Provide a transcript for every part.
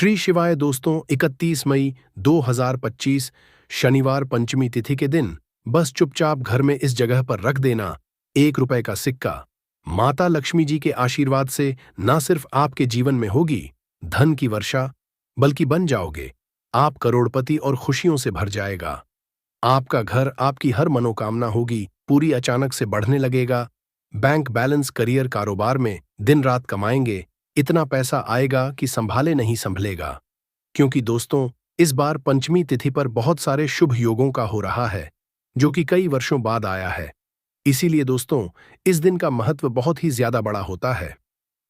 श्री शिवाय दोस्तों, 31 मई 2025 शनिवार पंचमी तिथि के दिन बस चुपचाप घर में इस जगह पर रख देना 1 रुपए का सिक्का। माता लक्ष्मी जी के आशीर्वाद से ना सिर्फ आपके जीवन में होगी धन की वर्षा, बल्कि बन जाओगे आप करोड़पति और खुशियों से भर जाएगा। आपका घर, आपकी हर मनोकामना होगी पूरी, अचानक से बढ़ने लगेगा। बैंक बैलेंस, करियर, कारोबार में दिन रात कमाएंगे, इतना पैसा आएगा कि संभाले नहीं संभलेगा। क्योंकि दोस्तों, इस बार पंचमी तिथि पर बहुत सारे शुभ योगों का हो रहा है, जो कि कई वर्षों बाद आया है। इसीलिए दोस्तों, इस दिन का महत्व बहुत ही ज्यादा बड़ा होता है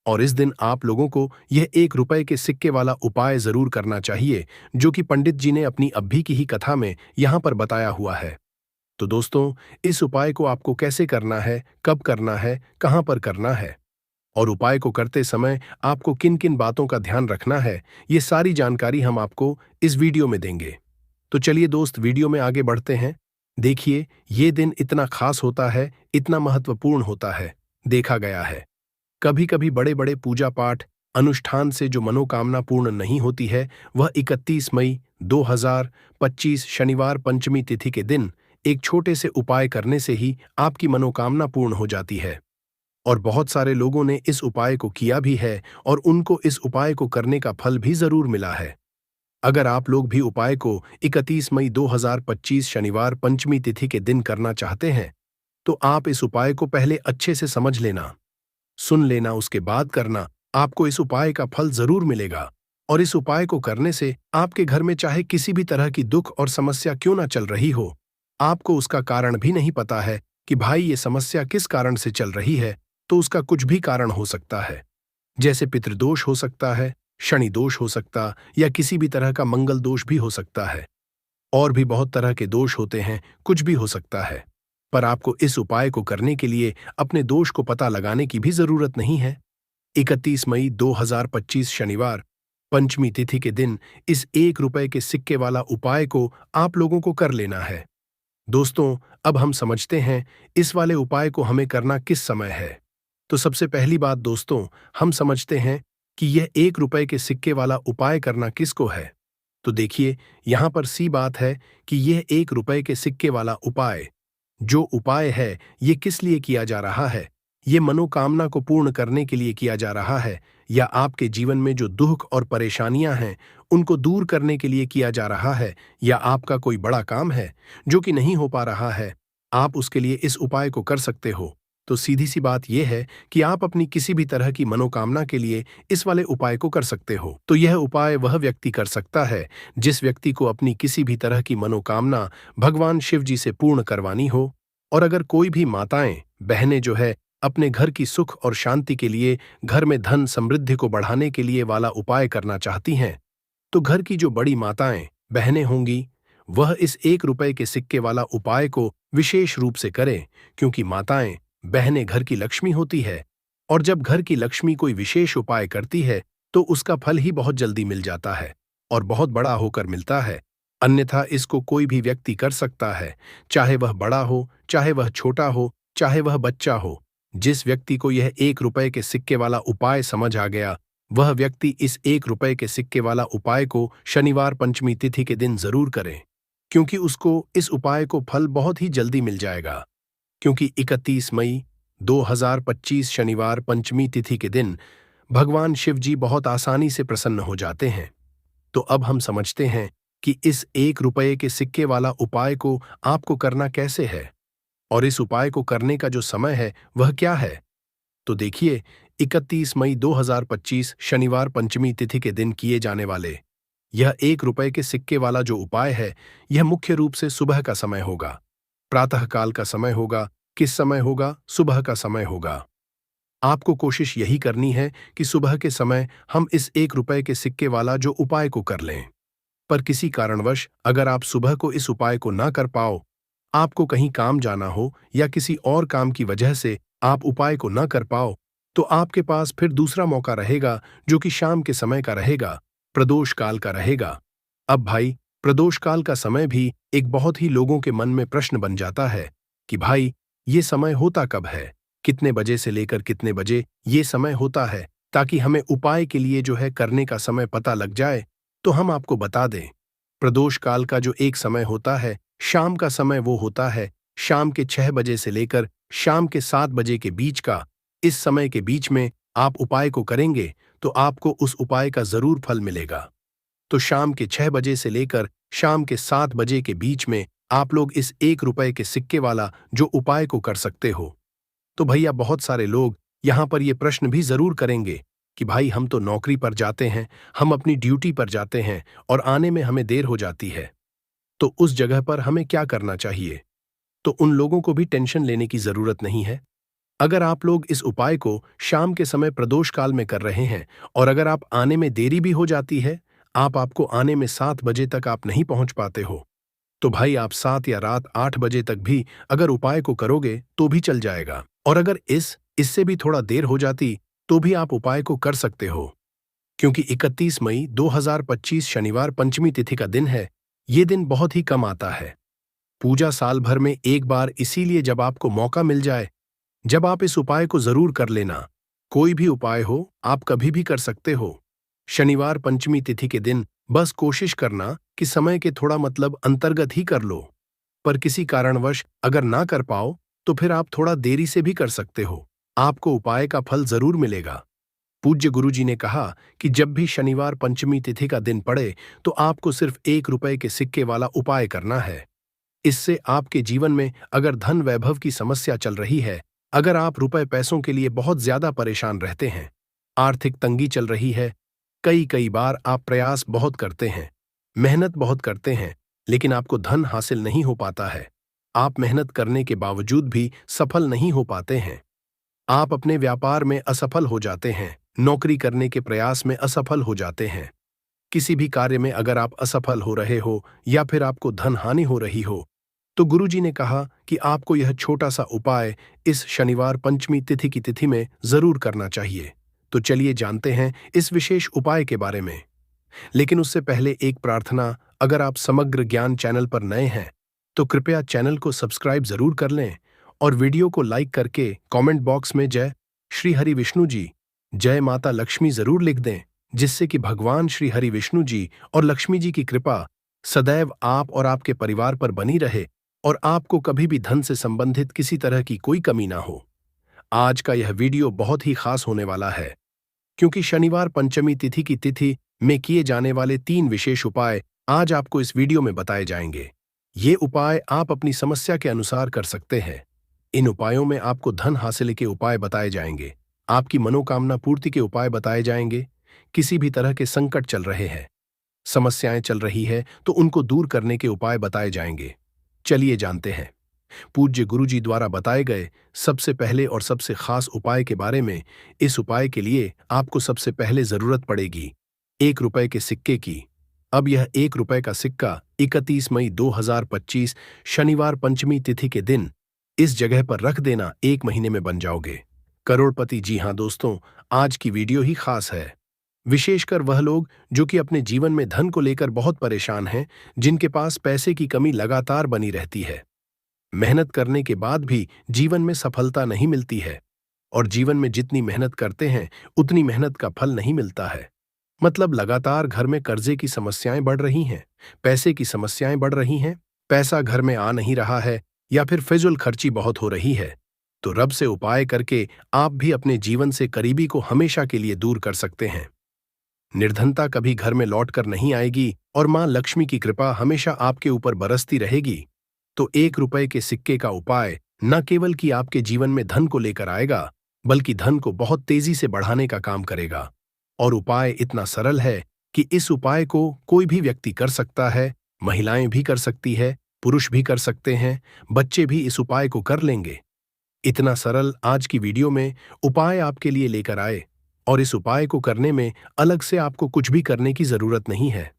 और इस दिन आप लोगों को यह 1 रुपए के सिक्के वाला उपाय जरूर करना चाहिए, जो कि पंडित जी ने अपनी अभी की ही कथा में यहां पर बताया हुआ है। तो दोस्तों, इस उपाय को आपको कैसे करना है, कब करना है, कहां पर करना है और उपाय को करते समय आपको किन किन बातों का ध्यान रखना है, ये सारी जानकारी हम आपको इस वीडियो में देंगे। तो चलिए दोस्त, वीडियो में आगे बढ़ते हैं। देखिए, ये दिन इतना खास होता है, इतना महत्वपूर्ण होता है। देखा गया है कभी कभी बड़े बड़े पूजा पाठ अनुष्ठान से जो मनोकामना पूर्ण नहीं होती है, वह 31 मई 2025 शनिवार पंचमी तिथि के दिन एक छोटे से उपाय करने से ही आपकी मनोकामना पूर्ण हो जाती है। और बहुत सारे लोगों ने इस उपाय को किया भी है और उनको इस उपाय को करने का फल भी जरूर मिला है। अगर आप लोग भी उपाय को 31 मई 2025 शनिवार पंचमी तिथि के दिन करना चाहते हैं, तो आप इस उपाय को पहले अच्छे से समझ लेना, सुन लेना, उसके बाद करना। आपको इस उपाय का फल जरूर मिलेगा और इस उपाय को करने से आपके घर में चाहे किसी भी तरह की दुख और समस्या क्यों ना चल रही हो, आपको उसका कारण भी नहीं पता है कि भाई ये समस्या किस कारण से चल रही है, तो उसका कुछ भी कारण हो सकता है। जैसे पितृदोष हो सकता है, शनि दोष हो सकता, या किसी भी तरह का मंगल दोष भी हो सकता है। और भी बहुत तरह के दोष होते हैं, कुछ भी हो सकता है। पर आपको इस उपाय को करने के लिए अपने दोष को पता लगाने की भी जरूरत नहीं है। 31 मई 2025 शनिवार पंचमी तिथि के दिन इस 1 रुपए के सिक्के वाला उपाय को आप लोगों को कर लेना है। दोस्तों, अब हम समझते हैं इस वाले उपाय को हमें करना किस समय है। तो सबसे पहली बात दोस्तों, हम समझते हैं कि यह 1 रुपए के सिक्के वाला उपाय करना किसको है। तो देखिए, यहां पर सी बात है कि यह 1 रुपए के सिक्के वाला उपाय, जो उपाय है, ये किस लिए किया जा रहा है। ये मनोकामना को पूर्ण करने के लिए किया जा रहा है, या आपके जीवन में जो दुख और परेशानियां हैं उनको दूर करने के लिए किया जा रहा है, या आपका कोई बड़ा काम है जो कि नहीं हो पा रहा है, आप उसके लिए इस उपाय को कर सकते हो। तो सीधी सी बात यह है कि आप अपनी किसी भी तरह की मनोकामना के लिए इस वाले उपाय को कर सकते हो। तो यह उपाय वह व्यक्ति कर सकता है जिस व्यक्ति को अपनी किसी भी तरह की मनोकामना भगवान शिव जी से पूर्ण करवानी हो। और अगर कोई भी माताएं, बहनें जो है अपने घर की सुख और शांति के लिए, घर में धन समृद्धि को बढ़ाने के लिए वाला उपाय करना चाहती हैं, तो घर की जो बड़ी माताएं, बहनें होंगी, वह इस 1 रुपए के सिक्के वाला उपाय को विशेष रूप से करें, क्योंकि माताएं, बहनें घर की लक्ष्मी होती है और जब घर की लक्ष्मी कोई विशेष उपाय करती है तो उसका फल ही बहुत जल्दी मिल जाता है और बहुत बड़ा होकर मिलता है। अन्यथा इसको कोई भी व्यक्ति कर सकता है, चाहे वह बड़ा हो, चाहे वह छोटा हो, चाहे वह बच्चा हो। जिस व्यक्ति को यह 1 रुपए के सिक्के वाला उपाय समझ आ गया, वह व्यक्ति इस 1 रुपए के सिक्के वाला उपाय को शनिवार पंचमी तिथि के दिन जरूर करें, क्योंकि उसको इस उपाय को फल बहुत ही जल्दी मिल जाएगा। क्योंकि 31 मई 2025 शनिवार पंचमी तिथि के दिन भगवान शिव जी बहुत आसानी से प्रसन्न हो जाते हैं। तो अब हम समझते हैं कि इस 1 रुपए के सिक्के वाला उपाय को आपको करना कैसे है और इस उपाय को करने का जो समय है वह क्या है। तो देखिए, 31 मई 2025 शनिवार पंचमी तिथि के दिन किए जाने वाले यह 1 रुपए के सिक्के वाला जो उपाय है, यह मुख्य रूप से सुबह का समय होगा, प्रातःकाल का समय होगा। किस समय होगा? सुबह का समय होगा। आपको कोशिश यही करनी है कि सुबह के समय हम इस 1 रुपए के सिक्के वाला जो उपाय को कर लें। पर किसी कारणवश अगर आप सुबह को इस उपाय को ना कर पाओ, आपको कहीं काम जाना हो या किसी और काम की वजह से आप उपाय को ना कर पाओ, तो आपके पास फिर दूसरा मौका रहेगा, जो कि शाम के समय का रहेगा, प्रदोष काल का रहेगा। अब भाई, प्रदोष काल का समय भी एक बहुत ही लोगों के मन में प्रश्न बन जाता है कि भाई, ये समय होता कब है, कितने बजे से लेकर कितने बजे ये समय होता है, ताकि हमें उपाय के लिए जो है करने का समय पता लग जाए, तो हम आपको बता दें। प्रदोष काल का जो एक समय होता है, शाम का समय, वो होता है शाम के 6 बजे से लेकर शाम के 7 बजे के बीच का। इस समय के बीच में आप उपाय को करेंगे तो आपको उस उपाय का जरूर फल मिलेगा। तो शाम के 6 बजे से लेकर शाम के 7 बजे के बीच में आप लोग इस 1 रुपए के सिक्के वाला जो उपाय को कर सकते हो। तो भैया, बहुत सारे लोग यहाँ पर ये प्रश्न भी जरूर करेंगे कि भाई, हम तो नौकरी पर जाते हैं, हम अपनी ड्यूटी पर जाते हैं और आने में हमें देर हो जाती है, तो उस जगह पर हमें क्या करना चाहिए? तो उन लोगों को भी टेंशन लेने की जरूरत नहीं है। अगर आप लोग इस उपाय को शाम के समय प्रदोष काल में कर रहे हैं और अगर आप आने में देरी भी हो जाती है, आपको आने में 7 बजे तक आप नहीं पहुंच पाते हो, तो भाई आप 7 या रात 8 बजे तक भी अगर उपाय को करोगे तो भी चल जाएगा। और अगर इससे भी थोड़ा देर हो जाती तो भी आप उपाय को कर सकते हो, क्योंकि 31 मई 2025 शनिवार पंचमी तिथि का दिन है। ये दिन बहुत ही कम आता है। पूजा साल भर में एक बार, इसीलिए जब आपको मौका मिल जाए, जब आप इस उपाय को जरूर कर लेना। कोई भी उपाय हो, आप कभी भी कर सकते हो। शनिवार पंचमी तिथि के दिन बस कोशिश करना कि समय के थोड़ा अंतर्गत ही कर लो। पर किसी कारणवश अगर ना कर पाओ तो फिर आप थोड़ा देरी से भी कर सकते हो, आपको उपाय का फल जरूर मिलेगा। पूज्य गुरुजी ने कहा कि जब भी शनिवार पंचमी तिथि का दिन पड़े तो आपको सिर्फ 1 रुपए के सिक्के वाला उपाय करना है। इससे आपके जीवन में अगर धन वैभव की समस्या चल रही है, अगर आप रुपए पैसों के लिए बहुत ज्यादा परेशान रहते हैं, आर्थिक तंगी चल रही है, कई बार आप प्रयास बहुत करते हैं, मेहनत बहुत करते हैं, लेकिन आपको धन हासिल नहीं हो पाता है, आप मेहनत करने के बावजूद भी सफल नहीं हो पाते हैं, आप अपने व्यापार में असफल हो जाते हैं, नौकरी करने के प्रयास में असफल हो जाते हैं, किसी भी कार्य में अगर आप असफल हो रहे हो या फिर आपको धन हानि हो रही हो, तो गुरुजी ने कहा कि आपको यह छोटा सा उपाय इस शनिवार पंचमी तिथि की तिथि में जरूर करना चाहिए। तो चलिए जानते हैं इस विशेष उपाय के बारे में। लेकिन उससे पहले एक प्रार्थना, अगर आप समग्र ज्ञान चैनल पर नए हैं तो कृपया चैनल को सब्सक्राइब जरूर कर लें और वीडियो को लाइक करके कमेंट बॉक्स में जय श्री हरि विष्णु जी, जय माता लक्ष्मी जरूर लिख दें, जिससे कि भगवान श्री हरि विष्णु जी और लक्ष्मी जी की कृपा सदैव आप और आपके परिवार पर बनी रहे और आपको कभी भी धन से संबंधित किसी तरह की कोई कमी ना हो। आज का यह वीडियो बहुत ही खास होने वाला है, क्योंकि शनिवार पंचमी तिथि की तिथि में किए जाने वाले 3 विशेष उपाय आज आपको इस वीडियो में बताए जाएंगे। ये उपाय आप अपनी समस्या के अनुसार कर सकते हैं। इन उपायों में आपको धन हासिल के उपाय बताए जाएंगे, आपकी मनोकामना पूर्ति के उपाय बताए जाएंगे, किसी भी तरह के संकट चल रहे हैं, समस्याएं चल रही है तो उनको दूर करने के उपाय बताए जाएंगे। चलिए जानते हैं पूज्य गुरुजी द्वारा बताए गए सबसे पहले और सबसे खास उपाय के बारे में। इस उपाय के लिए आपको सबसे पहले जरूरत पड़ेगी 1 रुपए के सिक्के की। अब यह 1 रुपए का सिक्का 31 मई 2025 शनिवार पंचमी तिथि के दिन इस जगह पर रख देना, 1 महीने में बन जाओगे करोड़पति। जी हाँ दोस्तों, आज की वीडियो ही खास है, विशेषकर वह लोग जो कि अपने जीवन में धन को लेकर बहुत परेशान हैं, जिनके पास पैसे की कमी लगातार बनी रहती है, मेहनत करने के बाद भी जीवन में सफलता नहीं मिलती है और जीवन में जितनी मेहनत करते हैं उतनी मेहनत का फल नहीं मिलता है। लगातार घर में कर्जे की समस्याएं बढ़ रही हैं, पैसे की समस्याएं बढ़ रही हैं, पैसा घर में आ नहीं रहा है या फिर फिजूल खर्ची बहुत हो रही है, तो रब से उपाय करके आप भी अपने जीवन से करीबी को हमेशा के लिए दूर कर सकते हैं। निर्धनता कभी घर में लौट कर नहीं आएगी और मां लक्ष्मी की कृपा हमेशा आपके ऊपर बरसती रहेगी। तो 1 रुपए के सिक्के का उपाय न केवल कि आपके जीवन में धन को लेकर आएगा, बल्कि धन को बहुत तेजी से बढ़ाने का काम करेगा। और उपाय इतना सरल है कि इस उपाय को कोई भी व्यक्ति कर सकता है, महिलाएं भी कर सकती है, पुरुष भी कर सकते हैं, बच्चे भी इस उपाय को कर लेंगे। इतना सरल आज की वीडियो में उपाय आपके लिए लेकर आए और इस उपाय को करने में अलग से आपको कुछ भी करने की जरूरत नहीं है।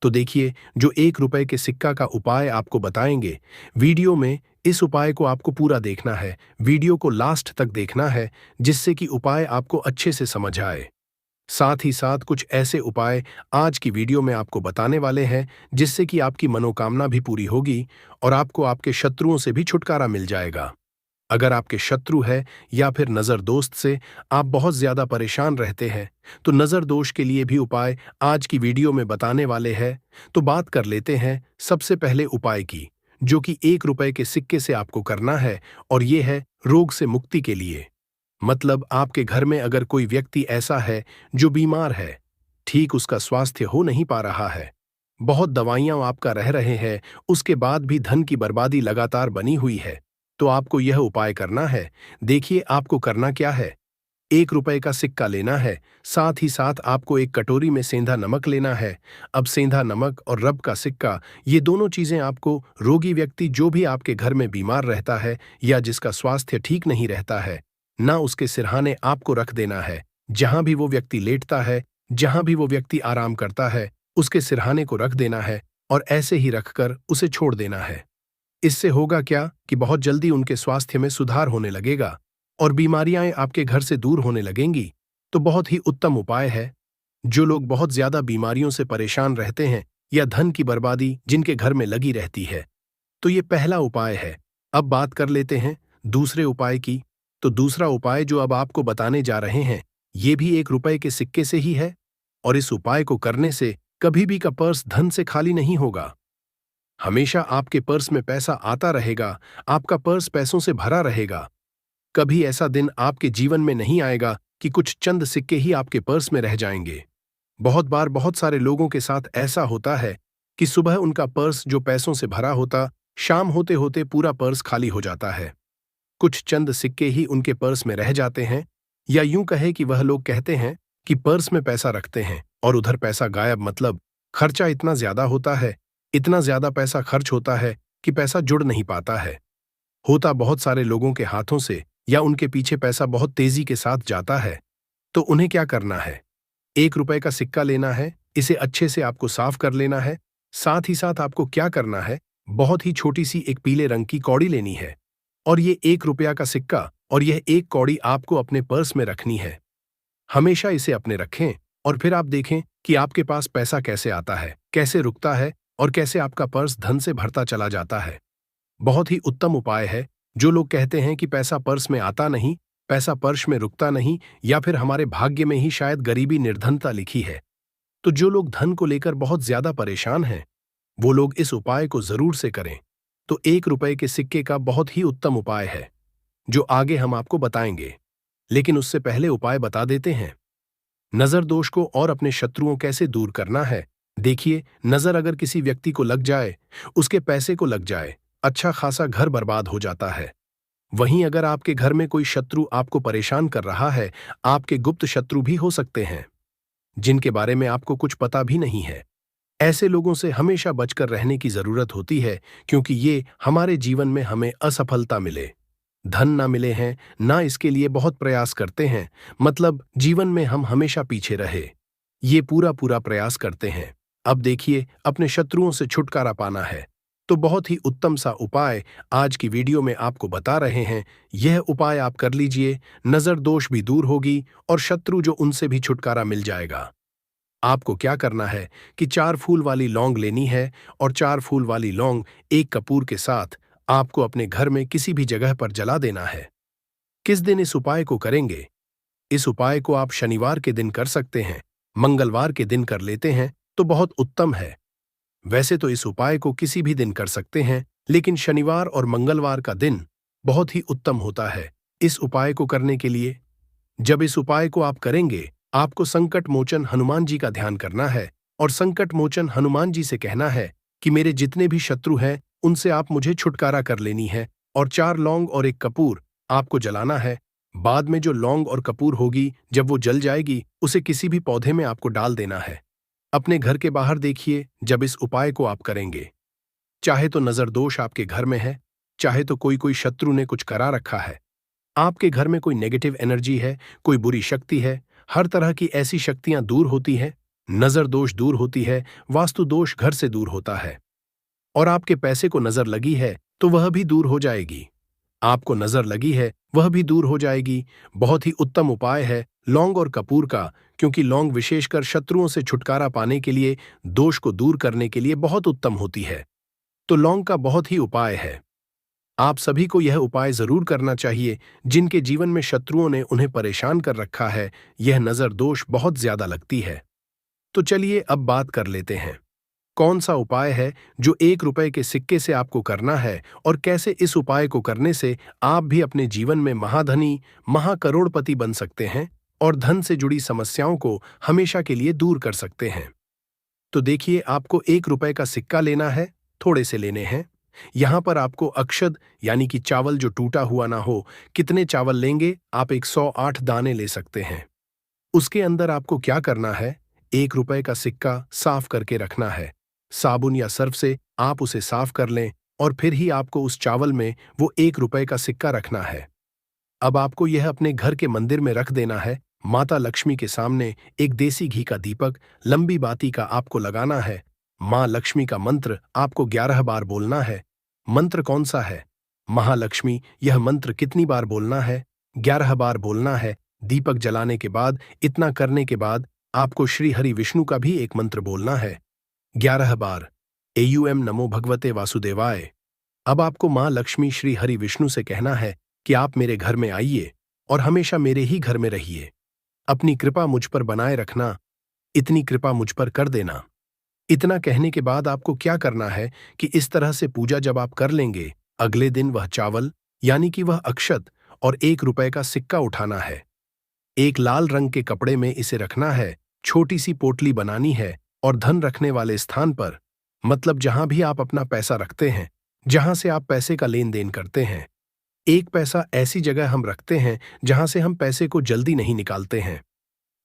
तो देखिए, जो 1 रुपए के सिक्का का उपाय आपको बताएंगे वीडियो में, इस उपाय को आपको पूरा देखना है, वीडियो को लास्ट तक देखना है, जिससे कि उपाय आपको अच्छे से समझ आए। साथ ही साथ कुछ ऐसे उपाय आज की वीडियो में आपको बताने वाले हैं जिससे कि आपकी मनोकामना भी पूरी होगी और आपको आपके शत्रुओं से भी छुटकारा मिल जाएगा। अगर आपके शत्रु है या फिर नजर दोस्त से आप बहुत ज्यादा परेशान रहते हैं, तो नजर दोष के लिए भी उपाय आज की वीडियो में बताने वाले हैं। तो बात कर लेते हैं सबसे पहले उपाय की, जो कि 1 रुपए के सिक्के से आपको करना है, और ये है रोग से मुक्ति के लिए। मतलब आपके घर में अगर कोई व्यक्ति ऐसा है जो बीमार है, ठीक उसका स्वास्थ्य हो नहीं पा रहा है, बहुत दवाइयां आपका रह रहे हैं, उसके बाद भी धन की बर्बादी लगातार बनी हुई है, तो आपको यह उपाय करना है। देखिए आपको करना क्या है। 1 रुपए का सिक्का लेना है, साथ ही साथ आपको एक कटोरी में सेंधा नमक लेना है। अब सेंधा नमक और रब का सिक्का, ये दोनों चीजें आपको रोगी व्यक्ति जो भी आपके घर में बीमार रहता है या जिसका स्वास्थ्य ठीक नहीं रहता है, ना उसके सिरहाने आपको रख देना है। जहां भी वो व्यक्ति लेटता है, जहां भी वो व्यक्ति आराम करता है, उसके सिरहाने को रख देना है और ऐसे ही रखकर उसे छोड़ देना है। इससे होगा क्या कि बहुत जल्दी उनके स्वास्थ्य में सुधार होने लगेगा और बीमारियां आपके घर से दूर होने लगेंगी। तो बहुत ही उत्तम उपाय है। जो लोग बहुत ज्यादा बीमारियों से परेशान रहते हैं या धन की बर्बादी जिनके घर में लगी रहती है, तो ये पहला उपाय है। अब बात कर लेते हैं दूसरे उपाय की। तो दूसरा उपाय जो अब आपको बताने जा रहे हैं, ये भी 1 रुपए के सिक्के से ही है, और इस उपाय को करने से कभी भी का पर्स धन से खाली नहीं होगा। हमेशा आपके पर्स में पैसा आता रहेगा, आपका पर्स पैसों से भरा रहेगा। कभी ऐसा दिन आपके जीवन में नहीं आएगा कि कुछ चंद सिक्के ही आपके पर्स में रह जाएंगे। बहुत बार बहुत सारे लोगों के साथ ऐसा होता है कि सुबह उनका पर्स जो पैसों से भरा होता, शाम होते होते पूरा पर्स खाली हो जाता है। कुछ चंद सिक्के ही उनके पर्स में रह जाते हैं, या यूं कहे कि वह लोग कहते हैं कि पर्स में पैसा रखते हैं और उधर पैसा गायब। मतलब खर्चा इतना ज्यादा होता है, इतना ज्यादा पैसा खर्च होता है कि पैसा जुड़ नहीं पाता है। होता बहुत सारे लोगों के हाथों से या उनके पीछे पैसा बहुत तेजी के साथ जाता है। तो उन्हें क्या करना है, 1 रुपए का सिक्का लेना है, इसे अच्छे से आपको साफ कर लेना है। साथ ही साथ आपको क्या करना है, बहुत ही छोटी सी एक पीले रंग की कौड़ी लेनी है, और ये 1 रुपया का सिक्का और यह एक कौड़ी आपको अपने पर्स में रखनी है। हमेशा इसे अपने रखें और फिर आप देखें कि आपके पास पैसा कैसे आता है, कैसे रुकता है और कैसे आपका पर्स धन से भरता चला जाता है। बहुत ही उत्तम उपाय है। जो लोग कहते हैं कि पैसा पर्स में आता नहीं, पैसा पर्स में रुकता नहीं, या फिर हमारे भाग्य में ही शायद गरीबी निर्धनता लिखी है, तो जो लोग धन को लेकर बहुत ज्यादा परेशान हैं, वो लोग इस उपाय को जरूर से करें। तो 1 रुपए के सिक्के का बहुत ही उत्तम उपाय है, जो आगे हम आपको बताएंगे। लेकिन उससे पहले उपाय बता देते हैं। नजर दोष को और अपने शत्रुओं कैसे दूर करना है। देखिए, नजर अगर किसी व्यक्ति को लग जाए, उसके पैसे को लग जाए, अच्छा खासा घर बर्बाद हो जाता है। वहीं अगर आपके घर में कोई शत्रु आपको परेशान कर रहा है, आपके गुप्त शत्रु भी हो सकते हैं, जिनके बारे में आपको कुछ पता भी नहीं है। ऐसे लोगों से हमेशा बचकर रहने की जरूरत होती है, क्योंकि ये हमारे जीवन में हमें असफलता मिले, धन ना मिले हैं, ना इसके लिए बहुत प्रयास करते हैं। मतलब जीवन में हम हमेशा पीछे रहे, ये पूरा पूरा प्रयास करते हैं। अब देखिए, अपने शत्रुओं से छुटकारा पाना है, तो बहुत ही उत्तम सा उपाय आज की वीडियो में आपको बता रहे हैं। यह उपाय आप कर लीजिए, नजर दोष भी दूर होगी और शत्रु जो उनसे भी छुटकारा मिल जाएगा। आपको क्या करना है कि 4 फूल वाली लौंग लेनी है, और 4 फूल वाली लौंग एक कपूर के साथ आपको अपने घर में किसी भी जगह पर जला देना है। किस दिन इस उपाय को करेंगे? इस उपाय को आप शनिवार के दिन कर सकते हैं, मंगलवार के दिन कर लेते हैं तो बहुत उत्तम है। वैसे तो इस उपाय को किसी भी दिन कर सकते हैं, लेकिन शनिवार और मंगलवार का दिन बहुत ही उत्तम होता है इस उपाय को करने के लिए। जब इस उपाय को आप करेंगे, आपको संकट मोचन हनुमान जी का ध्यान करना है, और संकट मोचन हनुमान जी से कहना है कि मेरे जितने भी शत्रु हैं उनसे आप मुझे छुटकारा कर लेनी है, और 4 लौंग और 1 कपूर आपको जलाना है। बाद में जो लौंग और कपूर होगी, जब वो जल जाएगी, उसे किसी भी पौधे में आपको डाल देना है। अपने घर के बाहर देखिए, जब इस उपाय को आप करेंगे, चाहे तो नजर दोष आपके घर में है, चाहे तो कोई शत्रु ने कुछ करा रखा है, आपके घर में कोई नेगेटिव एनर्जी है, कोई बुरी शक्ति है, हर तरह की ऐसी शक्तियां दूर होती है, नजर दोष दूर होती है, वास्तु दोष घर से दूर होता है, और आपके पैसे को नजर लगी है तो वह भी दूर हो जाएगी। आपको नजर लगी है वह भी दूर हो जाएगी। बहुत ही उत्तम उपाय है लौंग और कपूर का, क्योंकि लौंग विशेषकर शत्रुओं से छुटकारा पाने के लिए, दोष को दूर करने के लिए बहुत उत्तम होती है। तो लौंग का बहुत ही उपाय है। आप सभी को यह उपाय जरूर करना चाहिए। जिनके जीवन में शत्रुओं ने उन्हें परेशान कर रखा है, यह नजर दोष बहुत ज्यादा लगती है। तो चलिए अब बात कर लेते हैं, कौन सा उपाय है जो 1 रुपए के सिक्के से आपको करना है और कैसे इस उपाय को करने से आप भी अपने जीवन में महाधनी, महाकरोड़पति बन सकते हैं और धन से जुड़ी समस्याओं को हमेशा के लिए दूर कर सकते हैं। तो देखिए, आपको 1 रुपए का सिक्का लेना है, थोड़े से लेने हैं। यहां पर आपको अक्षत यानी कि चावल जो टूटा हुआ ना हो, कितने चावल लेंगे आप 108 दाने ले सकते हैं। उसके अंदर आपको क्या करना है, 1 रुपए का सिक्का साफ करके रखना है। साबुन या सर्फ से आप उसे साफ कर लें और फिर ही आपको उस चावल में वो 1 रुपए का सिक्का रखना है। अब आपको यह अपने घर के मंदिर में रख देना है। माता लक्ष्मी के सामने एक देसी घी का दीपक लंबी बाती का आपको लगाना है। माँ लक्ष्मी का मंत्र आपको 11 बार बोलना है। मंत्र कौन सा है? महालक्ष्मी, यह मंत्र कितनी बार बोलना है? 11 बार बोलना है। दीपक जलाने के बाद, इतना करने के बाद आपको श्री हरि विष्णु का भी एक मंत्र बोलना है 11 बार। एयूएम नमो भगवते वासुदेवाय। अब आपको माँ लक्ष्मी श्री हरि विष्णु से कहना है कि आप मेरे घर में आइए और हमेशा मेरे ही घर में रहिए। अपनी कृपा मुझ पर बनाए रखना, इतनी कृपा मुझ पर कर देना। इतना कहने के बाद आपको क्या करना है कि इस तरह से पूजा जब आप कर लेंगे, अगले दिन वह चावल यानी कि वह अक्षत और 1 रुपए का सिक्का उठाना है। एक लाल रंग के कपड़े में इसे रखना है। छोटी सी पोटली बनानी है और धन रखने वाले स्थान पर, मतलब जहां भी आप अपना पैसा रखते हैं, जहां से आप पैसे का लेन देन करते हैं, एक पैसा ऐसी जगह हम रखते हैं जहां से हम पैसे को जल्दी नहीं निकालते हैं।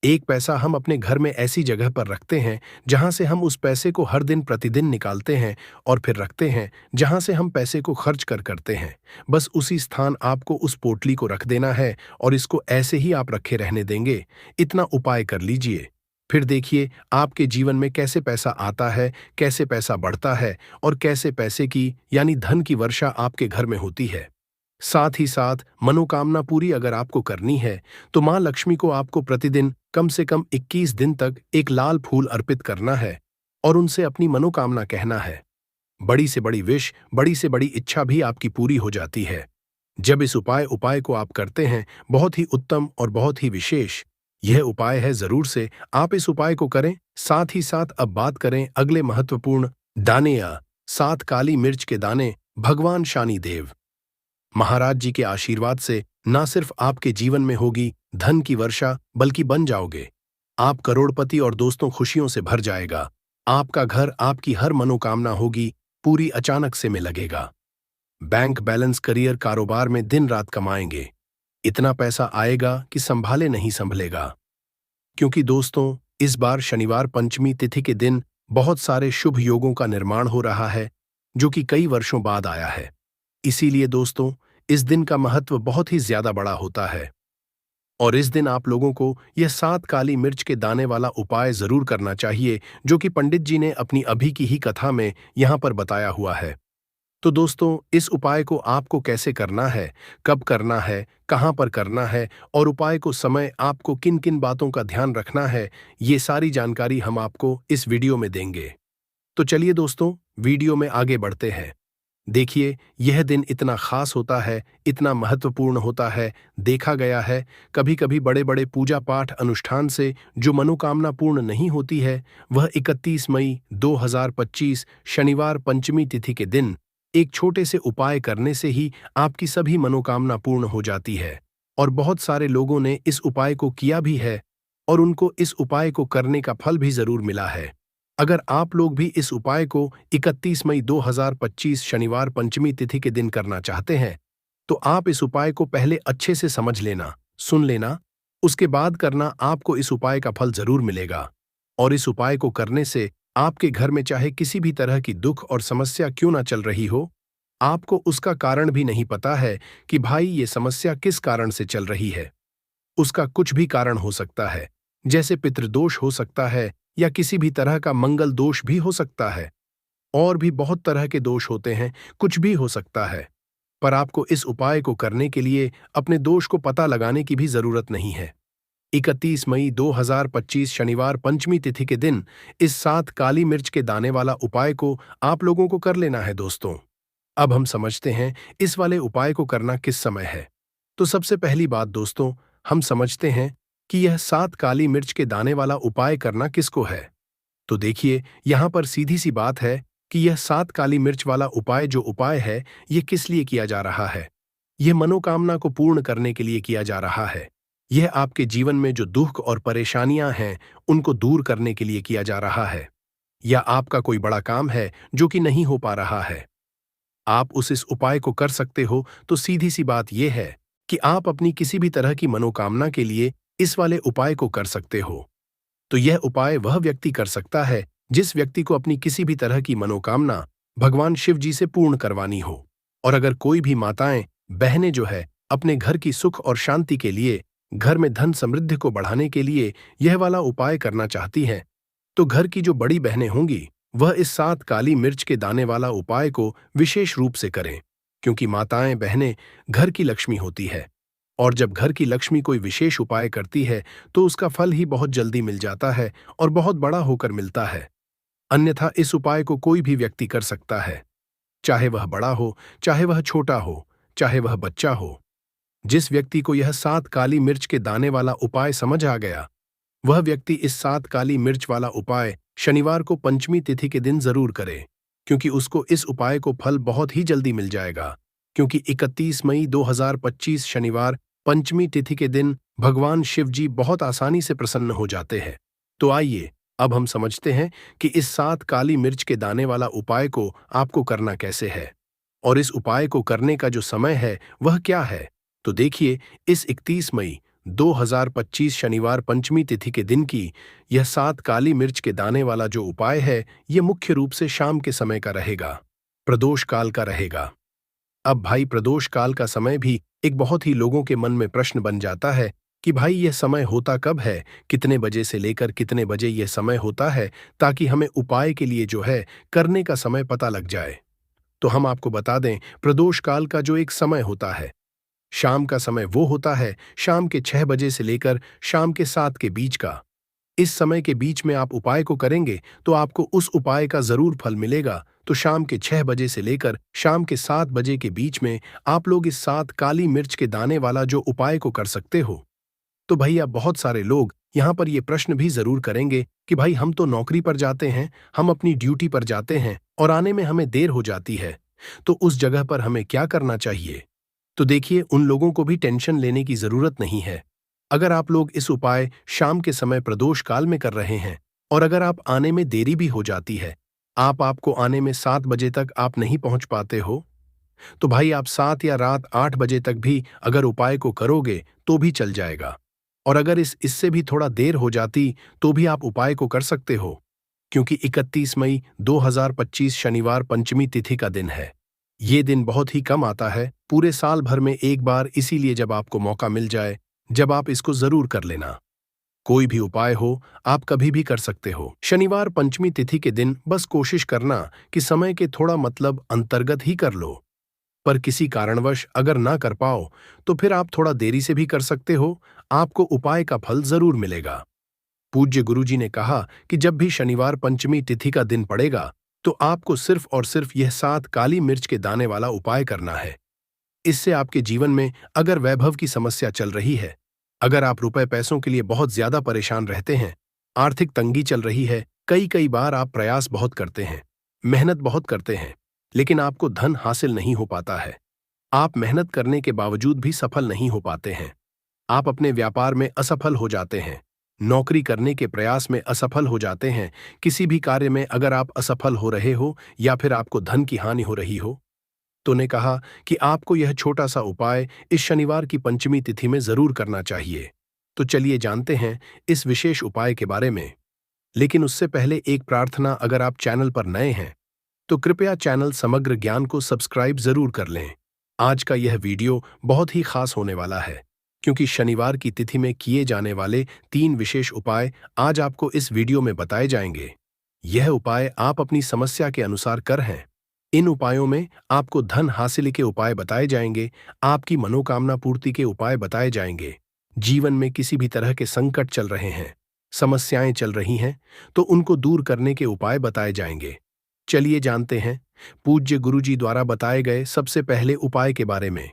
एक पैसा हम अपने घर में ऐसी जगह पर रखते हैं जहां से हम उस पैसे को हर दिन प्रतिदिन निकालते हैं और फिर रखते हैं जहां से हम पैसे को खर्च कर करते हैं। बस उसी स्थान आपको उस पोटली को रख देना है और इसको ऐसे ही आप रखे रहने देंगे। इतना उपाय कर लीजिए, फिर देखिए आपके जीवन में कैसे पैसा आता है, कैसे पैसा बढ़ता है और कैसे पैसे की यानी धन की वर्षा आपके घर में होती है। साथ ही साथ मनोकामना पूरी अगर आपको करनी है तो मां लक्ष्मी को आपको प्रतिदिन कम से कम 21 दिन तक एक लाल फूल अर्पित करना है और उनसे अपनी मनोकामना कहना है। बड़ी से बड़ी विश, बड़ी से बड़ी इच्छा भी आपकी पूरी हो जाती है जब इस उपाय को आप करते हैं। बहुत ही उत्तम और बहुत ही विशेष यह उपाय है, जरूर से आप इस उपाय को करें। साथ ही साथ अब बात करें अगले महत्वपूर्ण दाने या 7 काली मिर्च के दाने। भगवान शनि देव महाराज जी के आशीर्वाद से ना सिर्फ आपके जीवन में होगी धन की वर्षा, बल्कि बन जाओगे आप करोड़पति और दोस्तों खुशियों से भर जाएगा। आपका घर, आपकी हर मनोकामना होगी पूरी, अचानक से में लगेगा। बैंक बैलेंस, करियर, कारोबार में दिन रात कमाएंगे। इतना पैसा आएगा कि संभाले नहीं संभलेगा। क्योंकि दोस्तों, इस बार शनिवार पंचमी तिथि के दिन बहुत सारे शुभ योगों का निर्माण हो रहा है जो कि कई वर्षों बाद आया है। इसीलिए दोस्तों, इस दिन का महत्व बहुत ही ज्यादा बड़ा होता है और इस दिन आप लोगों को यह 7 काली मिर्च के दाने वाला उपाय जरूर करना चाहिए जो कि पंडित जी ने अपनी अभी की ही कथा में यहां पर बताया हुआ है। तो दोस्तों, इस उपाय को आपको कैसे करना है, कब करना है, कहां पर करना है और उपाय को समय आपको किन किन बातों का ध्यान रखना है, ये सारी जानकारी हम आपको इस वीडियो में देंगे। तो चलिए दोस्तों, वीडियो में आगे बढ़ते हैं। देखिए, यह दिन इतना खास होता है, इतना महत्वपूर्ण होता है। देखा गया है कभी कभी बड़े बड़े पूजा पाठ अनुष्ठान से जो मनोकामना पूर्ण नहीं होती है, वह 31 मई 2025 शनिवार पंचमी तिथि के दिन एक छोटे से उपाय करने से ही आपकी सभी मनोकामना पूर्ण हो जाती है। और बहुत सारे लोगों ने इस उपाय को किया भी है और उनको इस उपाय को करने का फल भी जरूर मिला है। अगर आप लोग भी इस उपाय को 31 मई 2025 शनिवार पंचमी तिथि के दिन करना चाहते हैं, तो आप इस उपाय को पहले अच्छे से समझ लेना, सुन लेना, उसके बाद करना। आपको इस उपाय का फल जरूर मिलेगा और इस उपाय को करने से आपके घर में चाहे किसी भी तरह की दुख और समस्या क्यों ना चल रही हो, आपको उसका कारण भी नहीं पता है कि भाई ये समस्या किस कारण से चल रही है। उसका कुछ भी कारण हो सकता है, जैसे पितृदोष हो सकता है या किसी भी तरह का मंगल दोष भी हो सकता है, और भी बहुत तरह के दोष होते हैं, कुछ भी हो सकता है। पर आपको इस उपाय को करने के लिए अपने दोष को पता लगाने की भी जरूरत नहीं है। 31 मई 2025 शनिवार पंचमी तिथि के दिन इस 7 काली मिर्च के दाने वाला उपाय को आप लोगों को कर लेना है दोस्तों। अब हम समझते हैं इस वाले उपाय को करना किस समय है। तो सबसे पहली बात दोस्तों, हम समझते हैं कि यह 7 काली मिर्च के दाने वाला उपाय करना किसको है। तो देखिए, यहाँ पर सीधी सी बात है कि यह 7 काली मिर्च वाला उपाय जो उपाय है, ये किस लिए किया जा रहा है। यह मनोकामना को पूर्ण करने के लिए किया जा रहा है। यह आपके जीवन में जो दुख और परेशानियां हैं, उनको दूर करने के लिए किया जा रहा है। या आपका कोई बड़ा काम है जो कि नहीं हो पा रहा है, आप इस उपाय को कर सकते हो। तो सीधी सी बात यह है कि आप अपनी किसी भी तरह की मनोकामना के लिए इस वाले उपाय को कर सकते हो। तो यह उपाय वह व्यक्ति कर सकता है जिस व्यक्ति को अपनी किसी भी तरह की मनोकामना भगवान शिव जी से पूर्ण करवानी हो। और अगर कोई भी माताएं बहनें जो है अपने घर की सुख और शांति के लिए, घर में धन समृद्धि को बढ़ाने के लिए यह वाला उपाय करना चाहती हैं, तो घर की जो बड़ी बहनें होंगी वह इस 7 काली मिर्च के दाने वाला उपाय को विशेष रूप से करें। क्योंकि माताएं बहनें घर की लक्ष्मी होती है, और जब घर की लक्ष्मी कोई विशेष उपाय करती है तो उसका फल ही बहुत जल्दी मिल जाता है और बहुत बड़ा होकर मिलता है। अन्यथा इस उपाय को कोई भी व्यक्ति कर सकता है, चाहे वह बड़ा हो, चाहे वह छोटा हो, चाहे वह बच्चा हो। जिस व्यक्ति को यह 7 काली मिर्च के दाने वाला उपाय समझ आ गया, वह व्यक्ति इस 7 काली मिर्च वाला उपाय शनिवार को पंचमी तिथि के दिन जरूर करे। क्योंकि उसको इस उपाय को फल बहुत ही जल्दी मिल जाएगा। क्योंकि 31 मई 2025 शनिवार पंचमी तिथि के दिन भगवान शिव जी बहुत आसानी से प्रसन्न हो जाते हैं। तो आइए अब हम समझते हैं कि इस 7 काली मिर्च के दाने वाला उपाय को आपको करना कैसे है, और इस उपाय को करने का जो समय है वह क्या है। तो देखिए, इस 31 मई 2025 शनिवार पंचमी तिथि के दिन की यह 7 काली मिर्च के दाने वाला जो उपाय है, ये मुख्य रूप से शाम के समय का रहेगा, प्रदोष काल का रहेगा। अब भाई, प्रदोष काल का समय भी एक बहुत ही लोगों के मन में प्रश्न बन जाता है कि भाई यह समय होता कब है, कितने बजे से लेकर कितने बजे यह समय होता है, ताकि हमें उपाय के लिए जो है करने का समय पता लग जाए। तो हम आपको बता दें, प्रदोष काल का जो एक समय होता है, शाम का समय वो होता है शाम के 6 बजे से लेकर शाम के 7 के बीच का। इस समय के बीच में आप उपाय को करेंगे तो आपको उस उपाय का जरूर फल मिलेगा। तो शाम के 6 बजे से लेकर शाम के 7 बजे के बीच में आप लोग इस 7 काली मिर्च के दाने वाला जो उपाय को कर सकते हो। तो भैया, बहुत सारे लोग यहाँ पर ये प्रश्न भी जरूर करेंगे कि भाई हम तो नौकरी पर जाते हैं, हम अपनी ड्यूटी पर जाते हैं और आने में हमें देर हो जाती है, तो उस जगह पर हमें क्या करना चाहिए। तो देखिए, उन लोगों को भी टेंशन लेने की जरूरत नहीं है। अगर आप लोग इस उपाय शाम के समय प्रदोष काल में कर रहे हैं और अगर आप आने में देरी भी हो जाती है, आपको आने में 7 बजे तक आप नहीं पहुंच पाते हो, तो भाई आप 7 या रात 8 बजे तक भी अगर उपाय को करोगे तो भी चल जाएगा। और अगर इससे भी थोड़ा देर हो जाती तो भी आप उपाय को कर सकते हो। क्योंकि 31 मई 2025 शनिवार पंचमी तिथि का दिन है। ये दिन बहुत ही कम आता है, पूरे साल भर में एक बार, इसीलिए जब आपको मौका मिल जाए, जब आप इसको जरूर कर लेना। कोई भी उपाय हो, आप कभी भी कर सकते हो। शनिवार पंचमी तिथि के दिन बस कोशिश करना कि समय के थोड़ा अंतर्गत ही कर लो। पर किसी कारणवश अगर ना कर पाओ तो फिर आप थोड़ा देरी से भी कर सकते हो, आपको उपाय का फल जरूर मिलेगा। पूज्य गुरुजी ने कहा कि जब भी शनिवार पंचमी तिथि का दिन पड़ेगा तो आपको सिर्फ और सिर्फ यह 7 काली मिर्च के दाने वाला उपाय करना है। इससे आपके जीवन में अगर वैभव की समस्या चल रही है, अगर आप रुपए पैसों के लिए बहुत ज्यादा परेशान रहते हैं, आर्थिक तंगी चल रही है, कई बार आप प्रयास बहुत करते हैं, मेहनत बहुत करते हैं, लेकिन आपको धन हासिल नहीं हो पाता है, आप मेहनत करने के बावजूद भी सफल नहीं हो पाते हैं, आप अपने व्यापार में असफल हो जाते हैं, नौकरी करने के प्रयास में असफल हो जाते हैं, किसी भी कार्य में अगर आप असफल हो रहे हो या फिर आपको धन की हानि हो रही हो, तो ने कहा कि आपको यह छोटा सा उपाय इस शनिवार की पंचमी तिथि में जरूर करना चाहिए। तो चलिए जानते हैं इस विशेष उपाय के बारे में। लेकिन उससे पहले एक प्रार्थना, अगर आप चैनल पर नए हैं तो कृपया चैनल समग्र ज्ञान को सब्सक्राइब जरूर कर लें। आज का यह वीडियो बहुत ही खास होने वाला है, क्योंकि शनिवार की तिथि में किए जाने वाले 3 विशेष उपाय आज आपको इस वीडियो में बताए जाएंगे। यह उपाय आप अपनी समस्या के अनुसार कर हैं। इन उपायों में आपको धन हासिल के उपाय बताए जाएंगे, आपकी मनोकामना पूर्ति के उपाय बताए जाएंगे। जीवन में किसी भी तरह के संकट चल रहे हैं, समस्याएं चल रही हैं, तो उनको दूर करने के उपाय बताए जाएंगे। चलिए जानते हैं पूज्य गुरुजी द्वारा बताए गए सबसे पहले उपाय के बारे में।